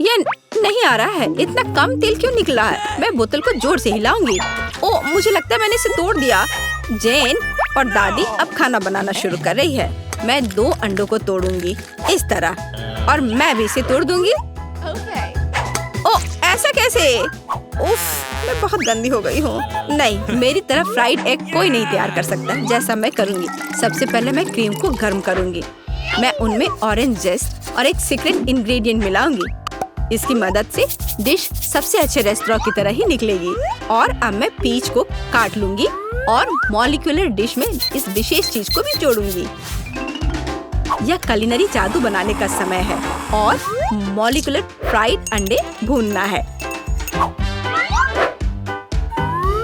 यह नहीं आ रहा है, इतना कम तेल क्यों निकला है? मैं बोतल को जोर से हिलाऊंगी। ओ मुझे लगता है मैंने इसे तोड़ दिया। जेन और दादी अब खाना बनाना शुरू कर रही है। मैं 2 अंडों को तोड़ूंगी इस तरह, और मैं भी इसे तोड़ दूंगी। ओ ऐसा कैसे? उफ, मैं बहुत गंदी हो गई हूँ। नहीं, मेरी तरह फ्राइड एग कोई नहीं तैयार कर सकता जैसा मैं करूँगी। सबसे पहले मैं क्रीम को गर्म करूँगी। मैं उनमें ऑरेंज जेस्ट और एक सीक्रेट इंग्रेडिएंट मिलाऊंगी। इसकी मदद से डिश सबसे अच्छे रेस्टोरेंट की तरह ही निकलेगी। और अब मैं पीच को काट लूंगी और मॉलिक्यूलर डिश में इस विशेष चीज को भी जोड़ूंगी। यह कुलिनरी जादू बनाने का समय है और मॉलिक्यूलर फ्राइड अंडे भूनना है।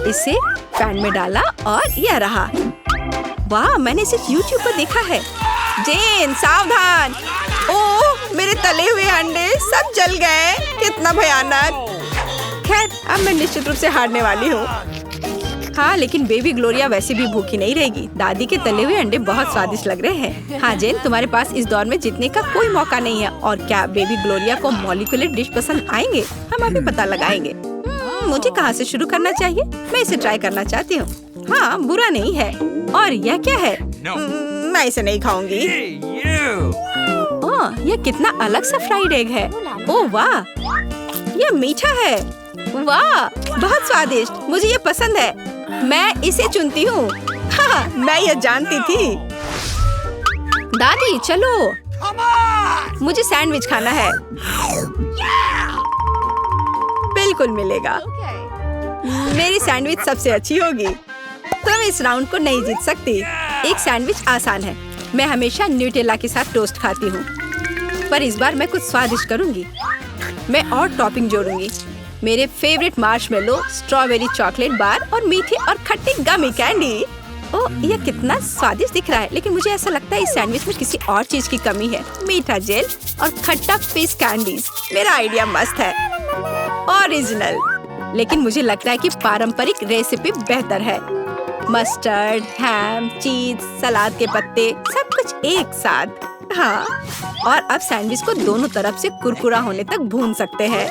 इसे पैन में डाला और यह रहा। वाह, मैंने इसे YouTube पर देखा है। जेन सावधान! ओह, मेरे तले हुए अंडे सब जल गए। कितना भयानक। खैर, अब मैं निश्चित रूप से हारने वाली हूँ। हाँ, लेकिन बेबी ग्लोरिया वैसे भी भूखी नहीं रहेगी। दादी के तले हुए अंडे बहुत स्वादिष्ट लग रहे हैं। हाँ जेन, तुम्हारे पास इस दौर में जीतने का कोई मौका नहीं है। और क्या बेबी ग्लोरिया को मॉलिक्यूलर डिश पसंद आएंगे? हम अभी पता लगाएंगे। मुझे कहाँ से शुरू करना चाहिए? मैं इसे ट्राई करना चाहती हूँ। हाँ, बुरा नहीं है। और यह क्या है? मैं इसे नहीं खाऊंगी। ओह, यह कितना अलग सा फ्राइड एग है। ओह वाह, यह मीठा है। वाह, बहुत स्वादिष्ट। मुझे ये पसंद है। मैं इसे चुनती हूँ। हाँ, मैं ये जानती थी। दादी चलो, मुझे सैंडविच खाना है। बिल्कुल मिलेगा। मेरी सैंडविच सबसे अच्छी होगी। तुम इस राउंड को नहीं जीत सकती। एक सैंडविच आसान है। मैं हमेशा न्यूटेला के साथ टोस्ट खाती हूँ, पर इस बार मैं कुछ स्वादिष्ट करूँगी। मैं और टॉपिंग जोड़ूंगी। मेरे favourite marshmallow, strawberry chocolate bar और मीठी और खट्टी गमी कैंडी। ओह, यह कितना स्वादिष्ट दिख रहा है। लेकिन मुझे ऐसा लगता है इस सैंडविच में किसी और चीज की कमी है। मीठा जेल और खट्टा फिश कैंडीज। मेरा आइडिया मस्त है, ओरिजिनल। लेकिन मुझे लगता है कि पारंपरिक रेसिपी बेहतर है। मस्टर्ड, हैम, चीज, सलाद के पत्ते, सब कुछ एक साथ। हाँ, और अब सैंडविच को दोनों तरफ से कुरकुरा होने तक भून सकते हैं।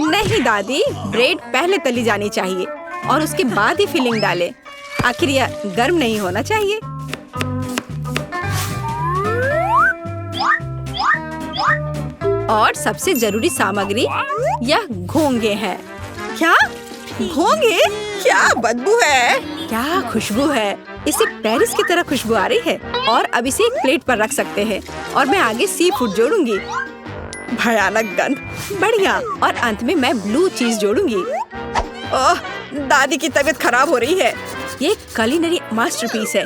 नहीं दादी, ब्रेड पहले तली जानी चाहिए और उसके बाद ही फिलिंग डालें। आखिर यह गर्म नहीं होना चाहिए। और सबसे जरूरी सामग्री यह घोंगे हैं। क्या घोंगे? क्या बदबू है। क्या खुशबू है। इसे पेरिस की तरह खुशबू आ रही है। और अब इसे एक प्लेट पर रख सकते हैं और मैं आगे सी फूड जोड़ूंगी। भयानक गंध। बढ़िया। और अंत में मैं ब्लू चीज जोड़ूंगी। ओह, दादी की तबीयत खराब हो रही है। ये कुलिनरी मास्टरपीस है।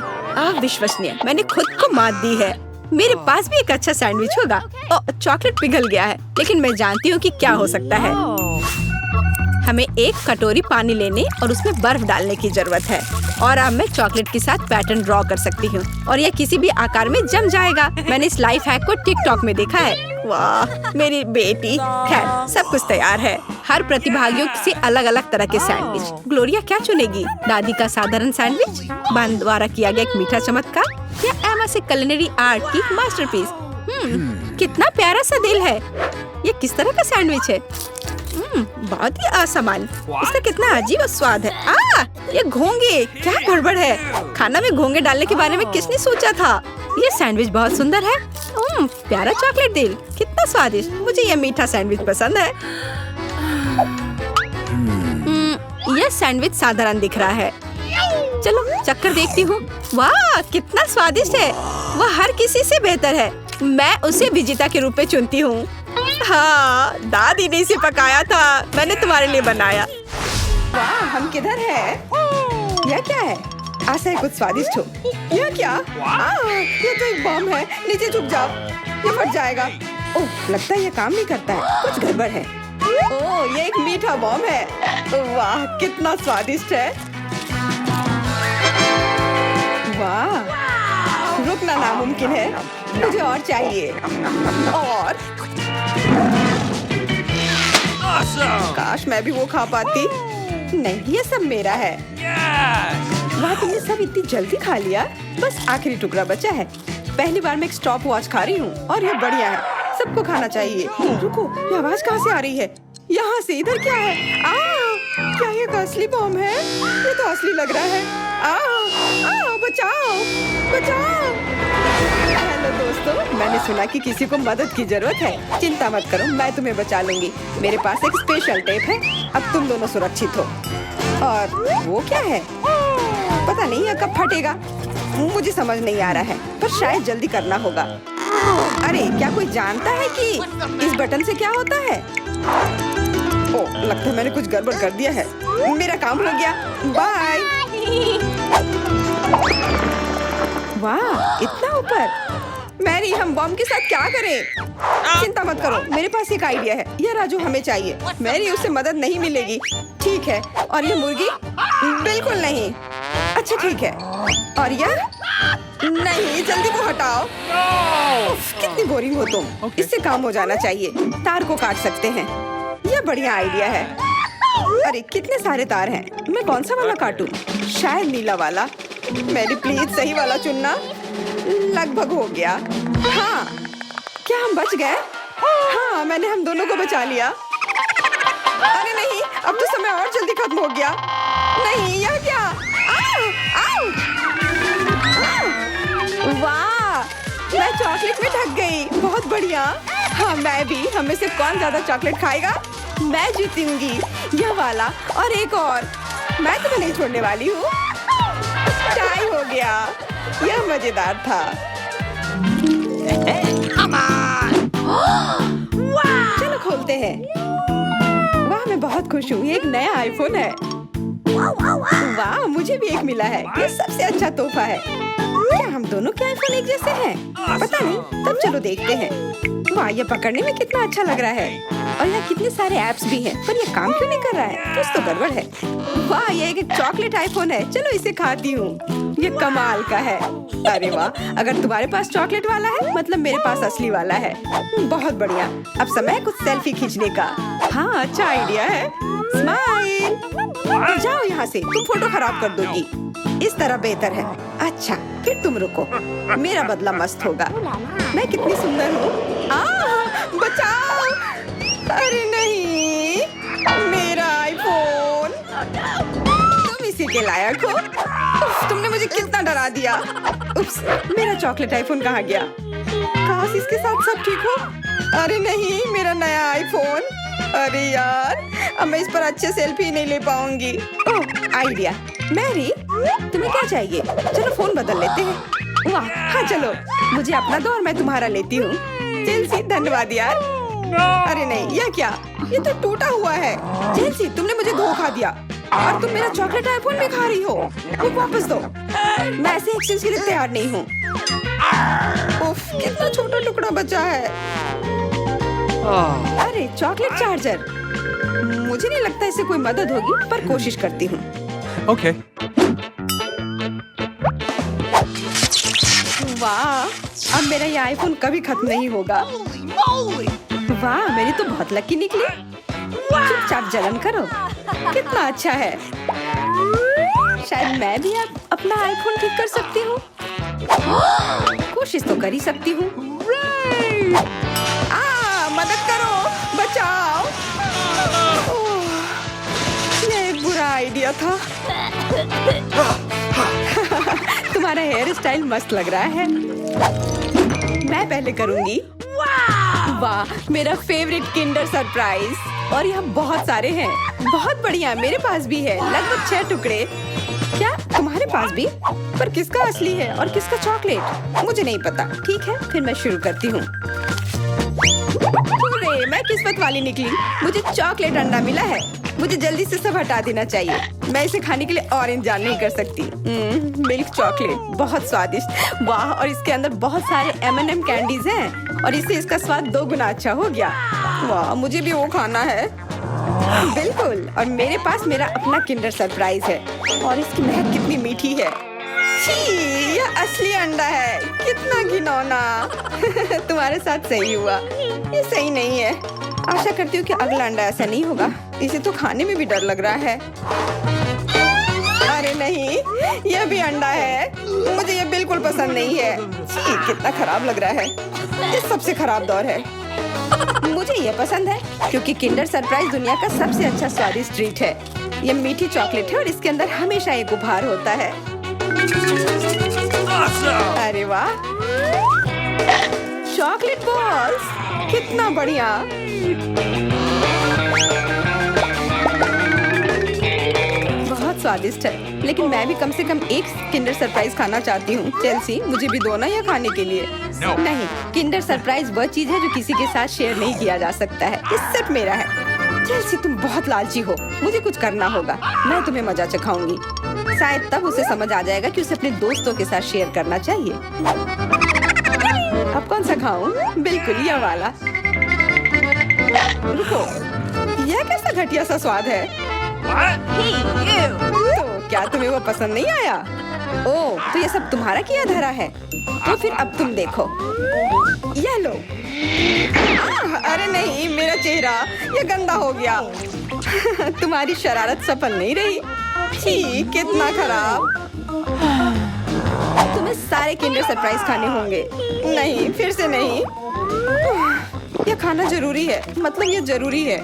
अविश्वसनीय। मैंने खुद को मात दी है। मेरे पास भी एक अच्छा सैंडविच होगा। ओह, चॉकलेट पिघल गया है, लेकिन मैं जानती हूँ कि क्या हो सकता है। हमें एक कटोरी पानी लेने और उसमें बर्फ डालने की जरूरत है। और अब मैं चॉकलेट के साथ पैटर्न ड्रॉ कर सकती हूँ और यह किसी भी आकार में जम जाएगा। मैंने इस लाइफ हैक को टिकटॉक में देखा है। वाह, मेरी बेटी। खैर, सब कुछ तैयार है। हर प्रतिभागियों से अलग अलग तरह के सैंडविच। ग्लोरिया क्या चुनेगी? दादी का साधारण सैंडविच, बहन द्वारा किया गया एक मीठा चमत्कार, या एमा से कुलिनरी आर्ट की मास्टरपीस? कितना प्यारा सा दिल है। ये किस तरह का सैंडविच है? बहुत ही असामान्य। इसका कितना अजीब स्वाद है। ये घोंगे, क्या गड़बड़ है। खाना में घोंगे डालने के बारे में किसने सोचा था? ये सैंडविच बहुत सुंदर है। प्यारा चॉकलेट दिल, कितना स्वादिष्ट। मुझे ये मीठा सैंडविच पसंद है। यह सैंडविच साधारण दिख रहा है। चलो चक्कर देखती हूँ। वाह, कितना स्वादिष्ट है। वह हर किसी से बेहतर है। मैं उसे विजेता के रूप में चुनती हूँ। हाँ, दादी ने इसे पकाया था। मैंने तुम्हारे लिए बनाया। वाह, हम किधर हैं? यह क्या है? आशा है कुछ स्वादिष्ट हो। यह क्या? ये तो एक बम है। नीचे झुक जाओ, ये फट जाएगा। ओह, लगता है ये काम नहीं करता है। कुछ गड़बड़ है। ओह, ये एक मीठा बम है। वाह, कितना स्वादिष्ट है। वाह, रुकना नामुमकिन है। मुझे और चाहिए। और काश मैं भी वो खा पाती। नहीं, ये सब मेरा है। वाह, तुमने सब इतनी जल्दी खा लिया। बस आखिरी टुकड़ा बचा है। पहली बार मैं एक स्टॉप वॉच खा रही हूँ और ये बढ़िया है। सबको खाना चाहिए। रुको, ये आवाज कहाँ से आ रही है? यहाँ से। इधर क्या है? क्या ये असली बम है? ये तो असली लग रहा है। बचाओ, बचाओ। हेलो दोस्तों, मैंने सुना कि किसी को मदद की जरूरत है। चिंता मत करो, मैं तुम्हें बचा लूंगी। मेरे पास एक स्पेशल टेप है। अब तुम दोनों सुरक्षित हो। और वो क्या है? पता नहीं यह कब फटेगा। मुझे समझ नहीं आ रहा है, पर शायद जल्दी करना होगा। अरे, क्या कोई जानता है कि इस बटन से क्या होता है? ओह, लगता है मैंने कुछ गड़बड़ कर दिया है। मेरा काम हो गया। बाय। वाह, इतना ऊपर। मैरी, हम बॉम्ब के साथ क्या करें? चिंता मत करो, मेरे पास एक आइडिया है। यह राजू हमें चाहिए। मैरी, उससे मदद नहीं मिलेगी। ठीक है। और ये मुर्गी? बिल्कुल नहीं। अच्छा ठीक है। और यह? नहीं, जल्दी वो हटाओ। उफ, कितनी बोरिंग हो तुम। इससे काम हो जाना चाहिए। तार को काट सकते हैं। यह बढ़िया आइडिया है। अरे कितने सारे तार हैं। मैं कौन सा वाला काटूं? शायद नीला वाला। मैरी प्लीज सही वाला चुनना। लगभग हो गया। हाँ, क्या हम बच गए? हाँ, मैंने हम दोनों को बचा लिया। अरे नहीं, अब तो समय और जल्दी खत्म हो गया। नहीं, यह क्या? आओ, आओ। वाह, मैं चॉकलेट में ढक गई। बहुत बढ़िया। हाँ, मैं भी। हम में से कौन ज्यादा चॉकलेट खाएगा? मैं जीतूंगी। यह वाला और एक और। मैं तुम्हें नहीं छोड़ने वाली हूँ। टाई हो गया। यह मजेदार था। चलो खोलते हैं। वाह, मैं बहुत खुश हूँ। ये एक नया आईफोन है। वाह, मुझे भी एक मिला है। ये सबसे अच्छा तोहफा है। क्या हम दोनों के आईफोन एक जैसे हैं? पता नहीं, तब चलो देखते हैं। वाह, ये पकड़ने में कितना अच्छा लग रहा है। और यहाँ कितने सारे ऐप्स भी हैं, पर ये काम क्यों नहीं कर रहा है? कुछ तो गड़बड़ है। वाह, ये एक चॉकलेट आईफोन है। चलो इसे खाती हूँ। ये कमाल का है। अरे वाह, अगर तुम्हारे पास चॉकलेट वाला है, मतलब मेरे पास असली वाला है। बहुत बढ़िया। अब समय है कुछ सेल्फी खींचने का। हाँ, अच्छा आइडिया है। स्माइल। जाओ यहाँ से, तुम फोटो खराब कर दोगी। इस तरह बेहतर है। अच्छा, फिर तुम रुको। मेरा बदला मस्त होगा। मैं कितनी सुंदर हूँ। बचाओ। अरे नहीं, मेरा आईफोन। तुम इसी के लायक हो। उफ, तुमने मुझे कितना डरा दिया। उप्स, मेरा चॉकलेट आईफोन कहाँ गया? काश इसके साथ सब ठीक हो। अरे नहीं, मेरा नया आईफोन। अरे यार, अब मैं इस पर अच्छे सेल्फी नहीं ले पाऊंगी। ओह, आइडिया। मैरी, तुम्हें क्या चाहिए? चलो फोन बदल लेते हैं। वाह, हाँ चलो। मुझे अपना दो और मैं तुम्हारा लेती हूँ। जेलसी, धन्यवाद यार। अरे नहीं, यह क्या? ये तो टूटा हुआ है। जेलसी, तुमने मुझे धोखा दिया और तुम मेरा चॉकलेट आईफोन भी खा रही हो। वो वापस दो। मैं ऐसे एक्सचेंज के लिए तैयार नहीं हूँ। उफ, कितना छोटा टुकड़ा बचा है। अरे चॉकलेट चार्जर। मुझे नहीं लगता इससे कोई मदद होगी, पर कोशिश करती हूँ। Okay. वाह, अब मेरा ये आईफोन कभी खत्म नहीं होगा। वाह, मेरी तो बहुत लकी निकली। चुपचाप जलन करो। कितना अच्छा है। शायद मैं भी अब अपना आईफोन ठीक कर सकती हूँ। कोशिश तो कर ही सकती हूँ। मदद करो, बचाओ। ये एक बुरा आइडिया था। तुम्हारा हेयर स्टाइल मस्त लग रहा है। मैं पहले करूंगी। वाह, मेरा फेवरेट किंडर सरप्राइज। और यहाँ बहुत सारे हैं। बहुत बढ़िया, मेरे पास भी है। लगभग 6 टुकड़े। क्या तुम्हारे पास भी? पर किसका असली है और किसका चॉकलेट? मुझे नहीं पता। ठीक है, फिर मैं शुरू करती हूँ। मैं किस्मत वाली निकली। मुझे चॉकलेट अंडा मिला है। मुझे जल्दी से सब हटा देना चाहिए। मैं इसे खाने के लिए और इंतजार नहीं कर सकती। मिल्क चॉकलेट, बहुत स्वादिष्ट। वाह, और इसके अंदर बहुत सारे M&M कैंडीज हैं और इससे इसका स्वाद 2 गुना अच्छा हो गया। वाह, मुझे भी वो खाना है। बिल्कुल, और मेरे पास मेरा अपना किंडर सरप्राइज है और इसकी महक कितनी मीठी है। छी, यह असली अंडा है। कितना घिनौना। तुम्हारे साथ सही हुआ। ये सही नहीं है। आशा करती हूँ कि अगला अंडा ऐसा नहीं होगा। इसे तो खाने में भी डर लग रहा है। अरे नहीं, यह भी अंडा है। मुझे ये बिल्कुल पसंद नहीं है। छी, कितना खराब लग रहा है। ये सबसे खराब दौर है। मुझे ये पसंद है क्योंकि किंडर सरप्राइज दुनिया का सबसे अच्छा स्वादिष्ट ट्रीट है। ये मीठी चॉकलेट है और इसके अंदर हमेशा एक उपहार होता है। अरे वाह, चॉकलेट बॉल्स, कितना बढ़िया। बहुत स्वादिष्ट है, लेकिन मैं भी कम से कम एक किंडर सरप्राइज खाना चाहती हूँ। चेल्सी, मुझे भी दो ना यह खाने के लिए। No. नहीं, किंडर सरप्राइज वह चीज है जो किसी के साथ शेयर नहीं किया जा सकता है। ये सिर्फ मेरा है। चेल्सी, तुम बहुत लालची हो। मुझे कुछ करना होगा। मैं तुम्हें मजा चखाऊंगी। शायद तब उसे समझ आ जाएगा कि उसे अपने दोस्तों के साथ शेयर करना चाहिए। अब कौन सा खाऊं? बिल्कुल ये वाला। रुको, यह कैसा घटिया सा स्वाद है? तो क्या तुम्हें वो पसंद नहीं आया? ओह, तो ये सब तुम्हारा किया धरा है। तो फिर अब तुम देखो, यह लो। अरे नहीं, मेरा चेहरा ये गंदा हो गया। तुम्हारी शरारत सफल नहीं रही। छी, कितना खराब। तुम्हें सारे किंडर सरप्राइज खाने होंगे। नहीं, फिर से नहीं। यह खाना जरूरी है, मतलब ये जरूरी है।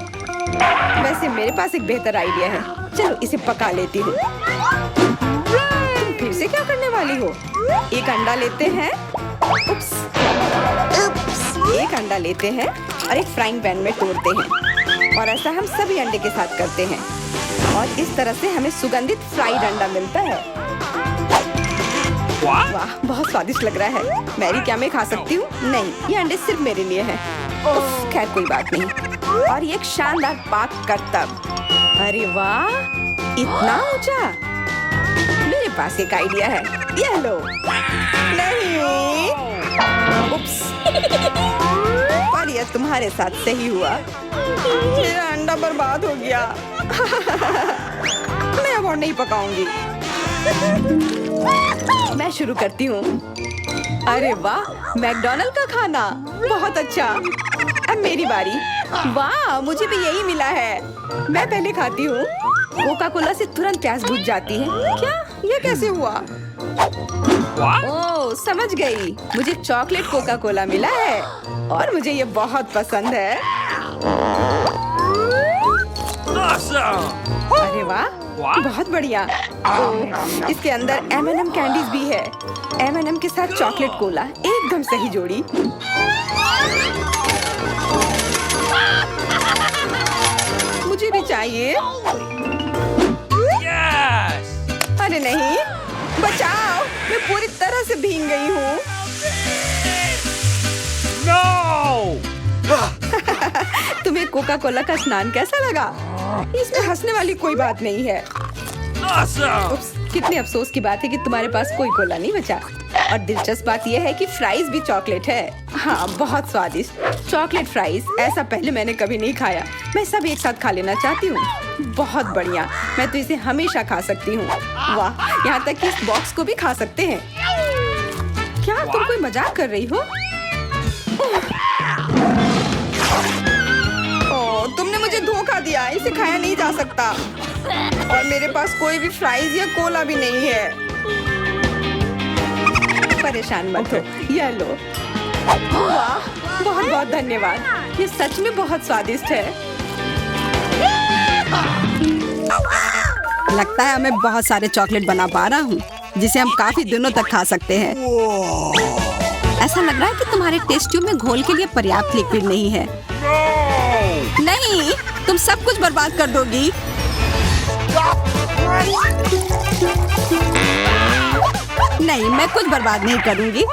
वैसे मेरे पास एक बेहतर आइडिया है। चलो इसे पका लेती हूँ। तुम फिर से क्या करने वाली हो? एक अंडा लेते हैं। उप्स। एक अंडा लेते हैं और एक फ्राइंग पैन में तोड़ते हैं। और ऐसा हम सभी अंडे के साथ करते हैं। और इस तरह से हमें सुगंधित फ्राइड अंडा मिलता है। वाह, बहुत स्वादिष्ट लग रहा है। मैरी, क्या मैं खा सकती हूँ? नहीं, ये अंडे सिर्फ मेरे लिए हैं। खैर कोई बात नहीं। और ये एक शानदार पाक करतब। अरे वाह, इतना ऊंचा। मेरे पास एक आइडिया है। ये लो। नहीं। उप्स। और ये तुम्हारे साथ सही हुआ। मेरा अंडा बर्बाद हो गया। मैं अब और नहीं पकाऊंगी। मैं शुरू करती हूँ। अरे वाह, मैकडॉनल्ड का खाना, बहुत अच्छा। अब मेरी बारी। वाह, मुझे भी यही मिला है। मैं पहले खाती हूँ। कोका कोला से तुरंत प्यास बुझ जाती है। क्या? ये कैसे हुआ? ओह, समझ गई। मुझे चॉकलेट कोका कोला मिला है और मुझे ये बहुत पसंद है। अरे वाह, बहुत बढ़िया। ओह, इसके अंदर M&M कैंडीज भी है। M&M के साथ चॉकलेट कोला, एकदम सही जोड़ी। मुझे भी चाहिए। अरे नहीं, बचाओ, मैं पूरी तरह से भीग गई हूँ। तुम्हें कोका कोला का स्नान कैसा लगा? इसमें हंसने वाली कोई बात नहीं है। उप्स, कितने अफसोस की बात है कि तुम्हारे पास कोई कोला नहीं बचा। और दिलचस्प बात यह है कि फ्राइज भी चॉकलेट है। हाँ, बहुत स्वादिष्ट चॉकलेट फ्राइज। ऐसा पहले मैंने कभी नहीं खाया। मैं सब एक साथ खा लेना चाहती हूँ। बहुत बढ़िया, मैं तो इसे हमेशा खा सकती हूँ। वाह, यहाँ तक कि इस बॉक्स को भी खा सकते हैं। क्या तुम कोई मजाक कर रही हो? ओह, तुमने मुझे धोखा दिया। इसे खाया नहीं जा सकता। और मेरे पास कोई भी फ्राइज या कोला भी नहीं है। परेशान मत हो, यह लो। वाह, बहुत बहुत धन्यवाद। ये सच में बहुत स्वादिष्ट है। लगता है मैं बहुत सारे चॉकलेट बना पा रहा हूँ, जिसे हम काफी दिनों तक खा सकते हैं। ऐसा लग रहा है कि तुम्हारे टेस्ट ट्यूब में घोल के लिए पर्याप्त लिक्विड नहीं है। नहीं, तुम सब कुछ बर्बाद कर दोगी। नहीं, मैं कुछ बर्बाद नहीं करूंगी।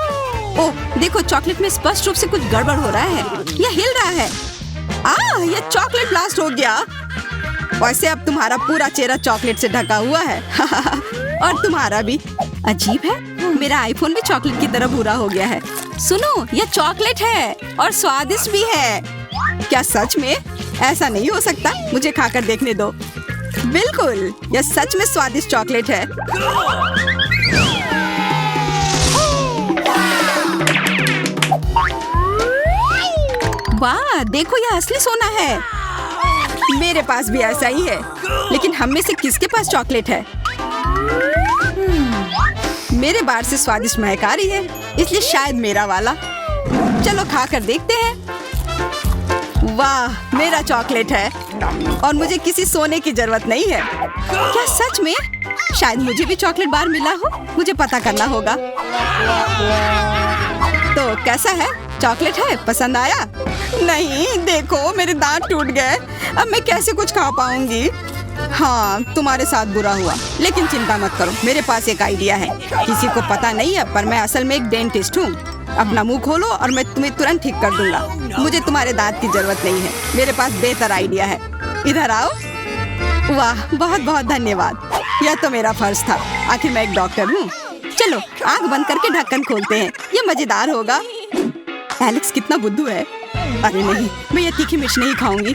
ओह, देखो, चॉकलेट में स्पष्ट रूप से कुछ गड़बड़ हो रहा है। यह हिल रहा है। यह चॉकलेट ब्लास्ट हो गया। वैसे अब तुम्हारा पूरा चेहरा चॉकलेट से ढका हुआ है। और तुम्हारा भी। अजीब है, मेरा आईफोन भी चॉकलेट की तरह भूरा हो गया है। सुनो, यह चॉकलेट है और स्वादिष्ट भी है। क्या सच में? ऐसा नहीं हो सकता, मुझे खाकर देखने दो। बिल्कुल, यह सच में स्वादिष्ट चॉकलेट है। वाह, देखो, यह असली सोना है। मेरे पास भी ऐसा ही है, लेकिन हम में से किसके पास चॉकलेट है? मेरे बाहर से स्वादिष्ट महक आ रही है, इसलिए शायद मेरा वाला। चलो खाकर देखते हैं। वाह, मेरा चॉकलेट है और मुझे किसी सोने की जरूरत नहीं है। क्या सच में? शायद मुझे भी चॉकलेट बार मिला हो। मुझे पता करना होगा। तो कैसा है? चॉकलेट है? पसंद आया? नहीं, देखो, मेरे दांत टूट गए। अब मैं कैसे कुछ खा पाऊंगी? हाँ, तुम्हारे साथ बुरा हुआ, लेकिन चिंता मत करो, मेरे पास एक आइडिया है। किसी को पता नहीं है, पर मैं असल में एक डेंटिस्ट हूँ। अपना मुंह खोलो और मैं तुम्हें तुरंत ठीक कर दूंगा। मुझे तुम्हारे दांत की जरूरत नहीं है। मेरे पास बेहतर आइडिया है। इधर आओ। वाह, बहुत बहुत धन्यवाद। यह तो मेरा फर्ज था। आखिर मैं एक डॉक्टर हूँ। चलो आँख बंद करके ढक्कन खोलते हैं। ये मजेदार होगा। एलेक्स कितना बुद्धू है। अरे नहीं, मैं ये तीखी मिर्च नहीं खाऊंगी,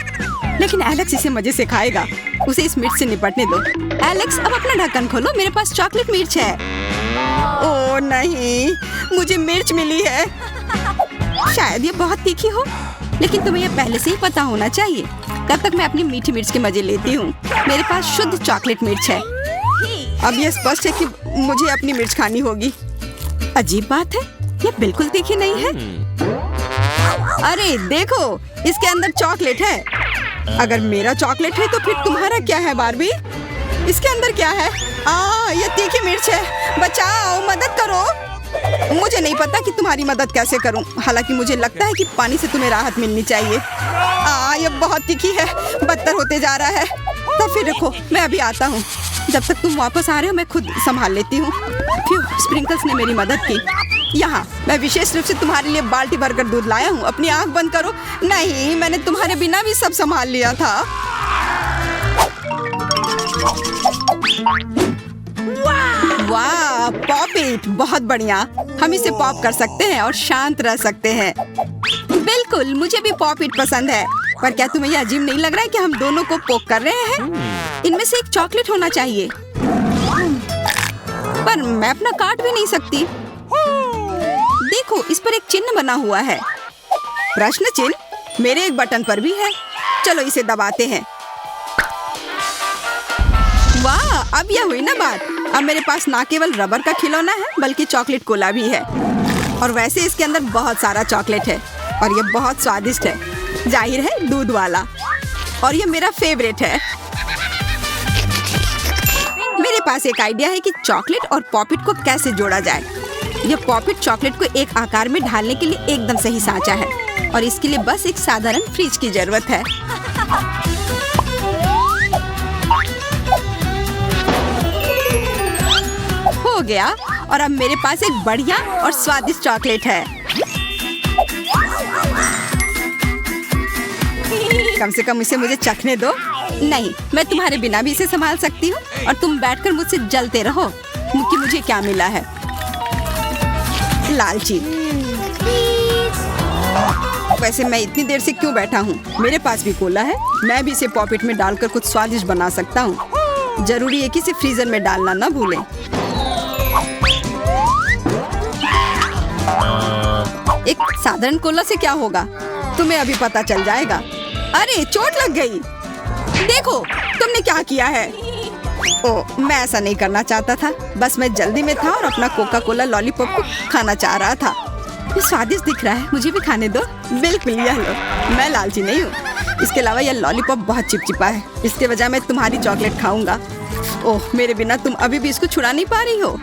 लेकिन एलेक्स इसे मजे से खाएगा। उसे इस मिर्च से निपटने दो। एलेक्स, अब अपना ढक्कन खोलो, मेरे पास चॉकलेट मिर्च है। ओह नहीं, मुझे मिर्च मिली है। शायद ये बहुत तीखी हो, लेकिन तुम्हें ये पहले से ही पता होना चाहिए। तब तक मैं अपनी मीठी मिर्च के मजे लेती हूँ। मेरे पास शुद्ध चॉकलेट मिर्च है। अब यह स्पष्ट है कि मुझे अपनी मिर्च खानी होगी। अजीब बात है, ये बिल्कुल तीखी नहीं है। अरे देखो, इसके अंदर चॉकलेट है। अगर मेरा चॉकलेट है तो फिर तुम्हारा क्या है बार्बी? इसके अंदर क्या है? ये तीखी मिर्च है। बचाओ, मदद करो। मुझे नहीं पता कि तुम्हारी मदद कैसे करूं। हालांकि मुझे लगता है कि पानी से तुम्हें राहत मिलनी चाहिए। ये बहुत तीखी है, बदतर होते जा रहा है। तो फिर रखो, मैं अभी आता हूँ। जब तक तुम वापस आ रहे हो मैं खुद संभाल लेती हूँ। स्प्रिंकल्स ने मेरी मदद की। यहाँ मैं विशेष रूप से तुम्हारे लिए बाल्टी भरकर दूध लाया हूँ। अपनी आंख बंद करो। नहीं, मैंने तुम्हारे बिना भी सब संभाल लिया था। वाह, पॉप इट, बहुत बढ़िया। हम इसे पॉप कर सकते हैं और शांत रह सकते हैं। बिल्कुल, मुझे भी पॉप इट पसंद है। पर क्या तुम्हें यह अजीब नहीं लग रहा है कि हम दोनों को पोक कर रहे हैं? इनमें से एक चॉकलेट होना चाहिए, पर मैं अपना काट भी नहीं सकती। देखो, इस पर एक चिन्ह बना हुआ है। प्रश्न चिन्ह मेरे एक बटन पर भी है। चलो इसे दबाते हैं। वाह, अब यह हुई ना बात। अब मेरे पास ना केवल रबर का खिलौना है, बल्कि चॉकलेट कोला भी है। और वैसे इसके अंदर बहुत सारा चॉकलेट है और ये बहुत स्वादिष्ट है। जाहिर है, दूध वाला। और ये मेरा फेवरेट है। मेरे पास एक आइडिया है कि चॉकलेट और पॉपिट को कैसे जोड़ा जाए। यह पॉपिट चॉकलेट को एक आकार में ढालने के लिए एकदम सही सांचा है और इसके लिए बस एक साधारण फ्रिज की जरूरत है। हो गया, और अब मेरे पास एक बढ़िया और स्वादिष्ट चॉकलेट है। कम से कम इसे मुझे चखने दो। नहीं, मैं तुम्हारे बिना भी इसे संभाल सकती हूँ और तुम बैठकर मुझसे जलते रहो कि मुझे क्या मिला है। लालची। वैसे मैं इतनी देर से क्यों बैठा हूँ? मेरे पास भी कोला है। मैं भी इसे पॉकेट में डालकर कुछ स्वादिष्ट बना सकता हूँ। जरूरी है कि इसे फ्रीजर में डालना ना भूलें। एक साधारण कोला से क्या होगा, तुम्हें अभी पता चल जाएगा। अरे, चोट लग गई। देखो, तुमने क्या किया है। ओह, मैं ऐसा नहीं करना चाहता था। बस मैं जल्दी में था और अपना कोका कोला लॉलीपॉप को खाना चाह रहा था। ये स्वादिष्ट दिख रहा है, मुझे भी खाने दो। बिल्कुल, यह लो। मैं लालची नहीं हूँ। इसके अलावा यह लॉलीपॉप बहुत चिपचिपा है। इसके बजाय मैं तुम्हारी चॉकलेट खाऊंगा। ओह, मेरे बिना तुम अभी भी इसको छुड़ा नहीं पा रही हो।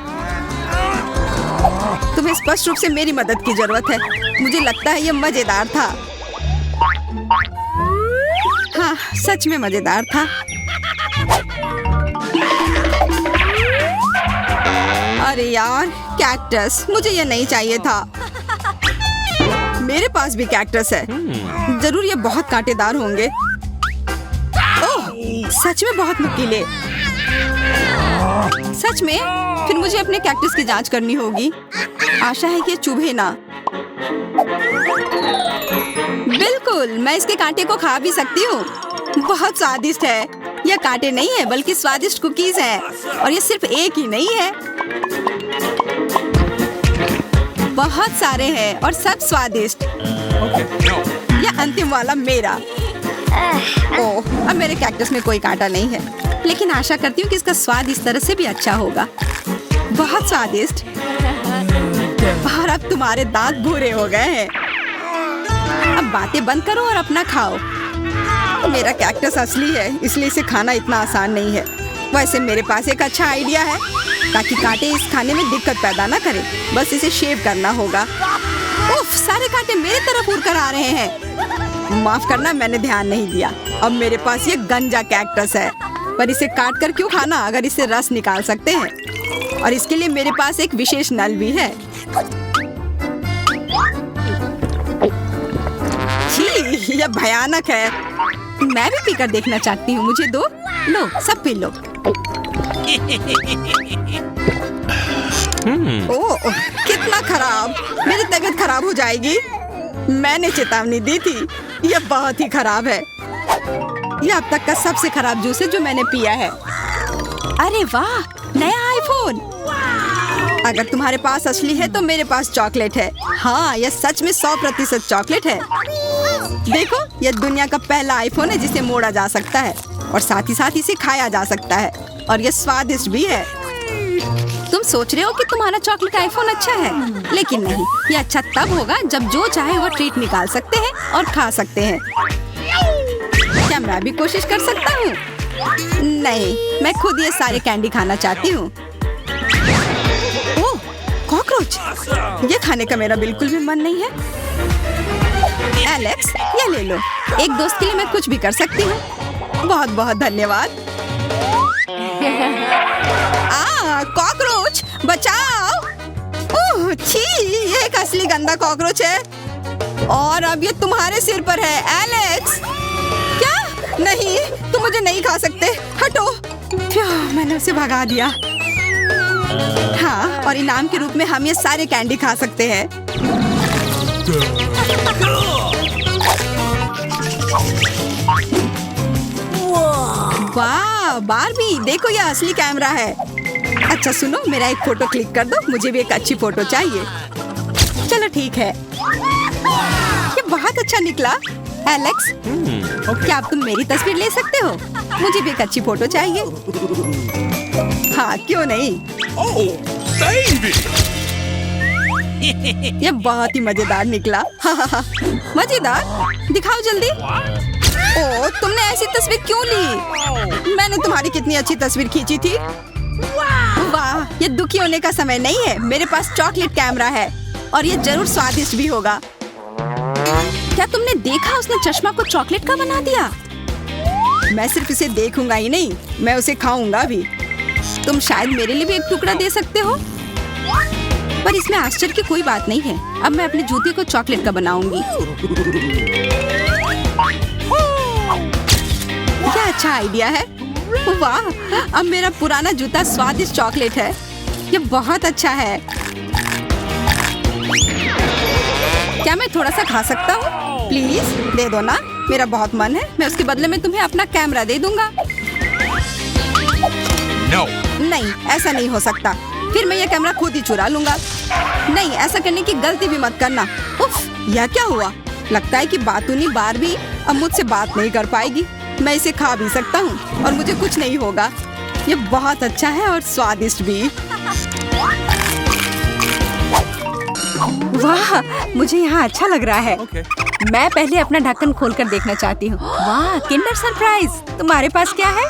तुम्हें स्पष्ट रूप से मेरी मदद की जरूरत है। मुझे लगता है यह मजेदार था। हाँ, सच में मजेदार था। अरे यार, कैक्टस, मुझे यह नहीं चाहिए था। मेरे पास भी कैक्टस है। जरूर ये बहुत कांटेदार होंगे। ओह, सच में बहुत नुकीले। सच में? फिर मुझे अपने कैक्टस की जांच करनी होगी। आशा है कि ये चुभे ना। बिल्कुल, मैं इसके कांटे को खा भी सकती हूँ। बहुत स्वादिष्ट है। यह कांटे नहीं है, बल्कि स्वादिष्ट कुकीज है। और ये सिर्फ एक ही नहीं है, बहुत सारे हैं और सब स्वादिष्ट। यह अंतिम वाला मेरा। ओह, अब मेरे कैक्टस में कोई कांटा नहीं है, लेकिन आशा करती हूँ कि इसका स्वाद इस तरह से भी अच्छा होगा। बहुत स्वादिष्ट। और अब तुम्हारे दांत भूरे हो गए हैं। अब बातें बंद करो और अपना खाओ। मेरा कैक्टस असली है, इसलिए इसे खाना इतना आसान नहीं है। वैसे मेरे पास एक अच्छा आइडिया है, ताकि कांटे इस खाने में दिक्कत पैदा ना करें। बस इसे शेव करना होगा। उफ, सारे कांटे मेरे तरफ उड़ कर आ रहे हैं। माफ करना, मैंने ध्यान नहीं दिया। अब मेरे पास ये गंजा कैक्टस है, पर इसे काट कर क्यों खाना अगर इससे रस निकाल सकते हैं। और इसके लिए मेरे पास एक विशेष नल भी है। छी, यह भयानक है। मैं भी पीकर देखना चाहती हूँ। मुझे दो। लो, सब पी लो। ओह, कितना खराब। मेरी तबीयत खराब हो जाएगी। मैंने चेतावनी दी थी। ये बहुत ही खराब है। ये अब तक का सबसे खराब जूस है जो मैंने पिया है। अरे वाह, नया आईफोन। अगर तुम्हारे पास असली है तो मेरे पास चॉकलेट है। हाँ, यह सच में 100% चॉकलेट है। देखो, यह दुनिया का पहला आईफोन है जिसे मोड़ा जा सकता है और साथ ही साथ इसे खाया जा सकता है और यह स्वादिष्ट भी है। तुम सोच रहे हो कि तुम्हारा चॉकलेट आईफोन अच्छा है, लेकिन नहीं, ये अच्छा तब होगा जब जो चाहे वो ट्रीट निकाल सकते हैं और खा सकते हैं। क्या मैं भी कोशिश कर सकता हूँ? नहीं, मैं खुद ये सारे कैंडी खाना चाहती हूँ। ओह, कॉकरोच! ये खाने का मेरा बिल्कुल भी मन नहीं है। एलेक्स, ये ले लो। एक दोस्त के लिए मैं कुछ भी कर सकती हूँ। बहुत बहुत धन्यवाद। कॉकरोच, बचाओ! ओह छी, ये एक असली गंदा कॉकरोच है और अब ये तुम्हारे सिर पर है, एलेक्स। क्या? नहीं, तुम मुझे नहीं खा सकते। हटो। मैंने उसे भगा दिया। हाँ, और इनाम के रूप में हम ये सारे कैंडी खा सकते हैं। वाह बार्बी, देखो ये असली कैमरा है। अच्छा सुनो, मेरा एक फोटो क्लिक कर दो, मुझे भी एक अच्छी फोटो चाहिए। चलो ठीक है। ये बहुत अच्छा निकला। एलेक्स, क्या अब तुम मेरी तस्वीर ले सकते हो? मुझे भी एक अच्छी फोटो चाहिए। हाँ, क्यों नहीं। ये बहुत ही मजेदार निकला। मजेदार? दिखाओ जल्दी। ओह, तुमने ऐसी तस्वीर क्यों ली? मैंने तुम्हारी कितनी अच्छी तस्वीर खींची थी। वाह, ये दुखी होने का समय नहीं है। मेरे पास चॉकलेट कैमरा है और ये जरूर स्वादिष्ट भी होगा। क्या तुमने देखा, उसने चश्मा को चॉकलेट का बना दिया। मैं सिर्फ इसे देखूंगा ही नहीं, मैं उसे खाऊंगा भी। तुम शायद मेरे लिए भी एक टुकड़ा दे सकते हो, पर इसमें आश्चर्य की कोई बात नहीं है। अब मैं अपने जूते को चॉकलेट का बनाऊंगी। क्या अच्छा आइडिया है। वाह, अब मेरा पुराना जूता स्वादिष्ट चॉकलेट है। ये बहुत अच्छा है। क्या मैं थोड़ा सा खा सकता हूँ? प्लीज दे दो ना, मेरा बहुत मन है। मैं उसके बदले में तुम्हें अपना कैमरा दे दूंगा। No. नहीं, ऐसा नहीं हो सकता। फिर मैं ये कैमरा खुद ही चुरा लूंगा। नहीं, ऐसा करने की गलती भी मत करना। उफ, यह क्या हुआ? लगता है कि बातूनी बार्बी अब मुझसे बात नहीं कर पाएगी। मैं इसे खा भी सकता हूँ और मुझे कुछ नहीं होगा। ये बहुत अच्छा है और स्वादिष्ट भी। वाह, मुझे यहाँ अच्छा लग रहा है। Okay. मैं पहले अपना ढक्कन खोलकर देखना चाहती हूँ। वाह, किंडर सरप्राइज। तुम्हारे पास क्या है?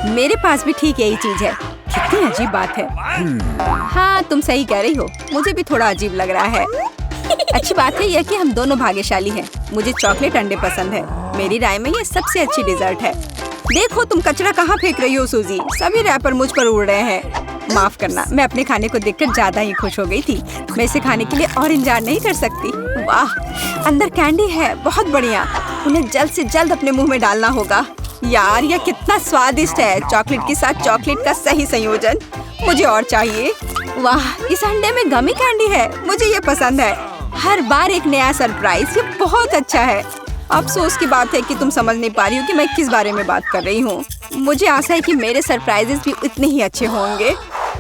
मेरे पास भी ठीक यही चीज है। कितनी अजीब बात है। हाँ, तुम सही कह रही हो, मुझे भी थोड़ा अजीब लग रहा है। अच्छी बात है यह कि हम दोनों भाग्यशाली हैं। मुझे चॉकलेट अंडे पसंद है। मेरी राय में ये सबसे अच्छी डिजर्ट है। देखो, तुम कचरा कहाँ फेंक रही हो सूजी? सभी रैपर मुझ पर उड़ रहे हैं। माफ करना, मैं अपने खाने को देखकर ज्यादा ही खुश हो गई थी। मैं इसे खाने के लिए और इंतजार नहीं कर सकती। वाह, अंदर कैंडी है, बहुत बढ़िया। उन्हें जल्द से जल्द अपने मुंह में डालना होगा। यार, यह कितना स्वादिष्ट है। चॉकलेट के साथ चॉकलेट का सही संयोजन। मुझे और चाहिए। वाह, इस अंडे में गमी कैंडी है। मुझे ये पसंद है। हर बार एक नया सरप्राइज। ये बहुत अच्छा है। अफसोस की बात है कि तुम समझ नहीं पा रही हो कि मैं किस बारे में बात कर रही हूँ। मुझे आशा है कि मेरे सरप्राइजेस भी इतने ही अच्छे होंगे।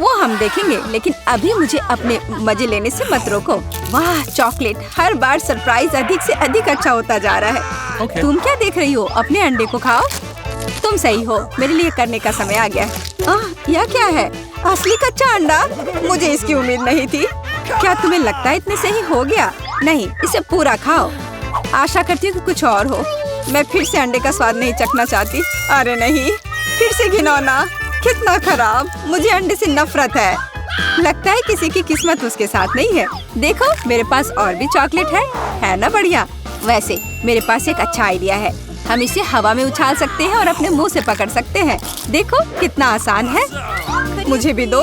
वो हम देखेंगे, लेकिन अभी मुझे अपने मजे लेने से मत रोको। वाह, चॉकलेट। हर बार सरप्राइज अधिक से अधिक अच्छा होता जा रहा है। Okay. तुम क्या देख रही हो? अपने अंडे को खाओ। तुम सही हो, मेरे लिए करने का समय आ गया। यह क्या है? असली कच्चा अंडा? मुझे इसकी उम्मीद नहीं थी। क्या तुम्हें लगता है इतने से ही हो गया? नहीं, इसे पूरा खाओ। आशा करती हूँ कि कुछ और हो। मैं फिर से अंडे का स्वाद नहीं चखना चाहती। अरे नहीं, फिर से घिनौना। कितना खराब। मुझे अंडे से नफरत है। लगता है किसी की किस्मत उसके साथ नहीं है। देखो, मेरे पास और भी चॉकलेट है ना? बढ़िया। वैसे मेरे पास एक अच्छा आइडिया है। हम इसे हवा में उछाल सकते हैं और अपने मुंह से पकड़ सकते हैं। देखो, कितना आसान है। मुझे भी दो।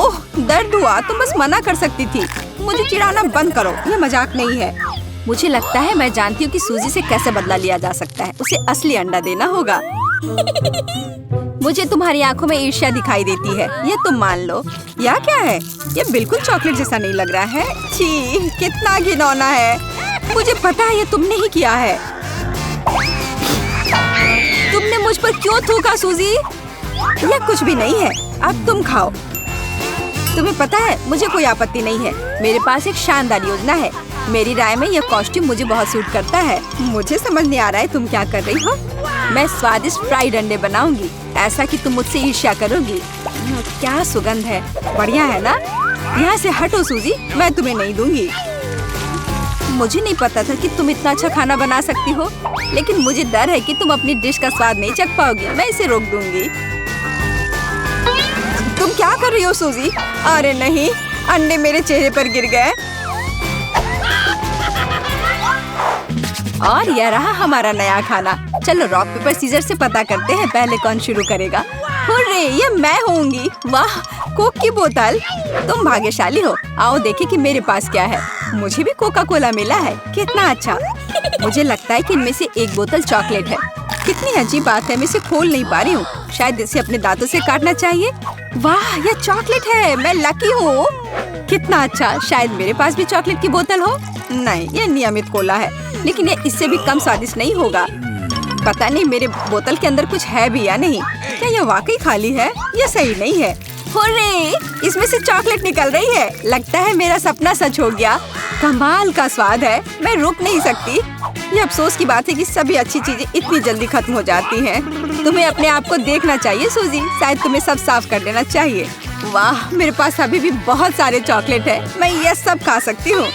ओह, दर्द हुआ। तुम बस मना कर सकती थी। मुझे चिढ़ाना बंद करो, ये मजाक नहीं है। मुझे लगता है मैं जानती हूँ कि सूजी से कैसे बदला लिया जा सकता है। उसे असली अंडा देना होगा। मुझे तुम्हारी आंखों में ईर्ष्या दिखाई देती है, ये तुम मान लो। यह क्या है? ये बिल्कुल चॉकलेट जैसा नहीं लग रहा है। छी, कितना घिनौना है। मुझे पता है ये तुमने ही किया है। तुमने मुझ पर क्यों थूका सूजी? यह कुछ भी नहीं है, अब तुम खाओ। तुम्हें पता है मुझे कोई आपत्ति नहीं है। मेरे पास एक शानदार योजना है। मेरी राय में यह कॉस्ट्यूम मुझे बहुत सूट करता है। मुझे समझ नहीं आ रहा है तुम क्या कर रही हो। मैं स्वादिष्ट फ्राइड अंडे बनाऊंगी, ऐसा कि तुम मुझसे ईर्ष्या करोगी। क्या सुगंध है, बढ़िया है ना? यहाँ से हटो सूजी, मैं तुम्हें नहीं दूंगी। मुझे नहीं पता था कि तुम इतना अच्छा खाना बना सकती हो, लेकिन मुझे डर है कि तुम अपनी डिश का स्वाद नहीं चख पाओगी। मैं इसे रोक दूंगी। तुम क्या कर रही हो सूजी? अरे नहीं, अंडे मेरे चेहरे पर गिर गए। और यह रहा हमारा नया खाना। चलो रॉक पेपर सीजर से पता करते हैं पहले कौन शुरू करेगा। हुर्रे, ये मैं होंगी। वाह, कोक की बोतल। तुम भाग्यशाली हो। आओ देखें कि मेरे पास क्या है। मुझे भी कोका कोला मिला है, कितना अच्छा। मुझे लगता है कि इनमें से एक बोतल चॉकलेट है। कितनी अजीब बात है, मैं इसे खोल नहीं पा रही हूँ। शायद इसे अपने दांतों से काटना चाहिए। वाह, यह चॉकलेट है, मैं लकी हूँ। कितना अच्छा, शायद मेरे पास भी चॉकलेट की बोतल हो। नहीं, यह नियमित कोला है, लेकिन ये इससे भी कम स्वादिष्ट नहीं होगा। पता नहीं मेरे बोतल के अंदर कुछ है भी या नहीं। क्या यह वाकई खाली है? यह सही नहीं है। हुर्रे, इसमें से चॉकलेट निकल रही है। लगता है मेरा सपना सच हो गया। कमाल का स्वाद है, मैं रुक नहीं सकती। ये अफसोस की बात है कि सभी अच्छी चीजें इतनी जल्दी खत्म हो जाती हैं। तुम्हें अपने आप को देखना चाहिए सूजी, शायद तुम्हें सब साफ कर देना चाहिए। वाह, मेरे पास अभी भी बहुत सारे चॉकलेट है, मैं ये सब खा सकती हूँ।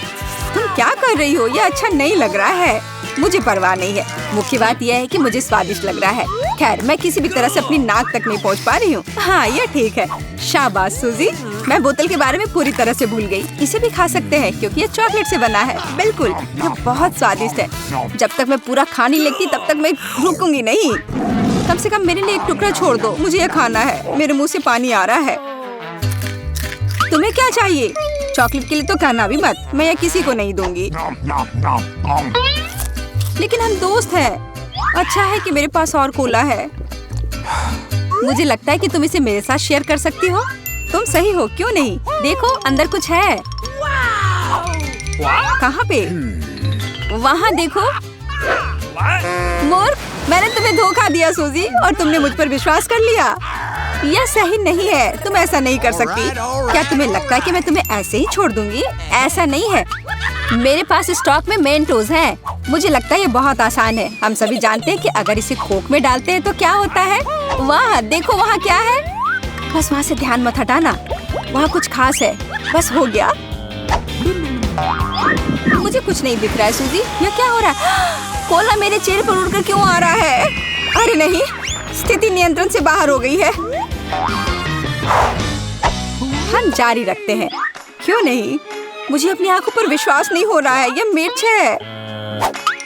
तुम क्या कर रही हो? ये अच्छा नहीं लग रहा है। मुझे परवाह नहीं है, मुख्य बात यह है कि मुझे स्वादिष्ट लग रहा है। खैर, मैं किसी भी तरह से अपनी नाक तक नहीं पहुंच पा रही हूँ। हाँ, ये ठीक है। शाबाश सूजी, मैं बोतल के बारे में पूरी तरह से भूल गई। इसे भी खा सकते हैं क्योंकि ये चॉकलेट से बना है। बिल्कुल, ये बहुत स्वादिष्ट है। जब तक मैं पूरा खाने लगती तब तक मैं रुकूंगी नहीं। कम से कम मेरे लिए एक टुकड़ा छोड़ दो, मुझे ये खाना है। मेरे मुँह से पानी आ रहा है। तुम्हें क्या चाहिए? चॉकलेट के लिए तो कहना भी मत, मैं यह किसी को नहीं दूंगी। लेकिन हम दोस्त हैं। अच्छा है कि मेरे पास और कोला है। मुझे लगता है कि तुम इसे मेरे साथ शेयर कर सकती हो। तुम सही हो, क्यों नहीं? देखो, अंदर कुछ है। कहाँ पे? वहाँ देखो। मूर्ख, मैंने तुम्हें धोखा दिया सूजी, और तुमने मुझ पर विश्वास कर लिया। यह सही नहीं है, तुम ऐसा नहीं कर सकती। क्या तुम्हें लगता है कि मैं तुम्हें ऐसे ही छोड़ दूंगी? ऐसा नहीं है। मेरे पास स्टॉक में मेंटोस हैं। मुझे लगता है ये बहुत आसान है। हम सभी जानते हैं कि अगर इसे कोक में डालते हैं तो क्या होता है। वाह, देखो वहाँ क्या है। बस वहाँ से ध्यान मत हटाना, वहाँ कुछ खास है। बस हो गया। मुझे कुछ नहीं दिख रहा है सूजी, यह क्या हो रहा है? कोला मेरे चेहरे पर उड़कर क्यों आ रहा है? अरे नहीं, स्थिति नियंत्रण से बाहर हो गई है। हम जारी रखते हैं, क्यों नहीं? मुझे अपनी आंखों पर विश्वास नहीं हो रहा है। यह मिर्च है।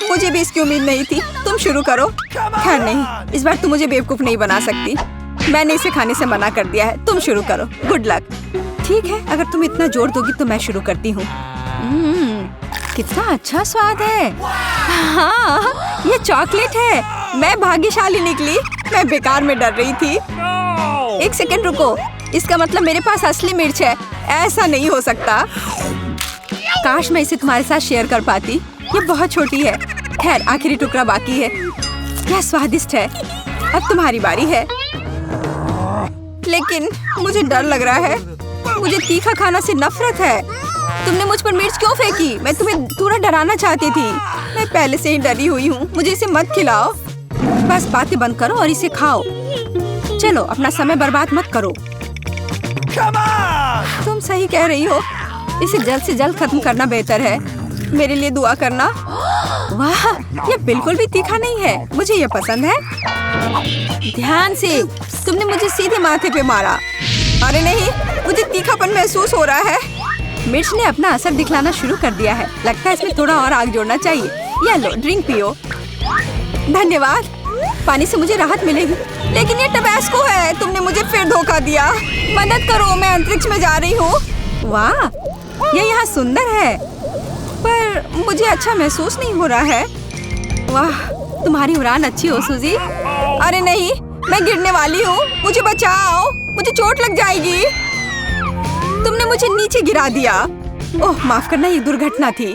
मुझे भी इसकी उम्मीद नहीं थी। तुम शुरू करो। खैर नहीं, इस बार तुम मुझे बेवकूफ नहीं बना सकती। मैंने इसे खाने से मना कर दिया है। तुम शुरू करो। Good luck. ठीक है, अगर तुम इतना जोर दोगी तो मैं शुरू करती हूँ। कितना अच्छा स्वाद है। हाँ, ये चॉकलेट है। मैं भाग्यशाली निकली। मैं बेकार में डर रही थी। एक सेकंड रुको, इसका मतलब मेरे पास असली मिर्च है। ऐसा नहीं हो सकता। काश मैं इसे तुम्हारे साथ शेयर कर पाती। ये बहुत छोटी है। खैर, आखिरी टुकड़ा बाकी है। क्या स्वादिष्ट है। अब तुम्हारी बारी है। लेकिन मुझे डर लग रहा है। मुझे तीखा खाना से नफरत है। तुमने मुझ पर मिर्च क्यों फेंकी? मैं तुम्हें थोड़ा डराना चाहती थी। मैं पहले से ही डरी हुई हूँ। मुझे इसे मत खिलाओ। बस बातें बंद करो और इसे खाओ। चलो, अपना समय बर्बाद मत करो। तुम सही कह रही हो। इसे जल्द से जल्द खत्म करना बेहतर है। मेरे लिए दुआ करना। वाह, ये बिल्कुल भी तीखा नहीं है। मुझे ये पसंद है। ध्यान से, तुमने मुझे सीधे माथे पे मारा। अरे नहीं, मुझे तीखापन महसूस हो रहा है। मिर्च ने अपना असर दिखलाना शुरू कर दिया है। लगता है इसमें थोड़ा और आग जोड़ना चाहिए। ये लो, ड्रिंक पियो। धन्यवाद, पानी से मुझे राहत मिलेगी। लेकिन ये टबैस्को है। तुमने मुझे फिर धोखा दिया। मदद करो, मैं अंतरिक्ष में जा रही हूँ। वाह, ये यहाँ सुंदर है, पर मुझे अच्छा महसूस नहीं हो रहा है। वाह, तुम्हारी उड़ान अच्छी हो सूजी। अरे नहीं, मैं गिरने वाली हूँ, मुझे बचाओ, मुझे चोट लग जाएगी। तुमने मुझे नीचे गिरा दिया। ओह माफ करना, ये दुर्घटना थी।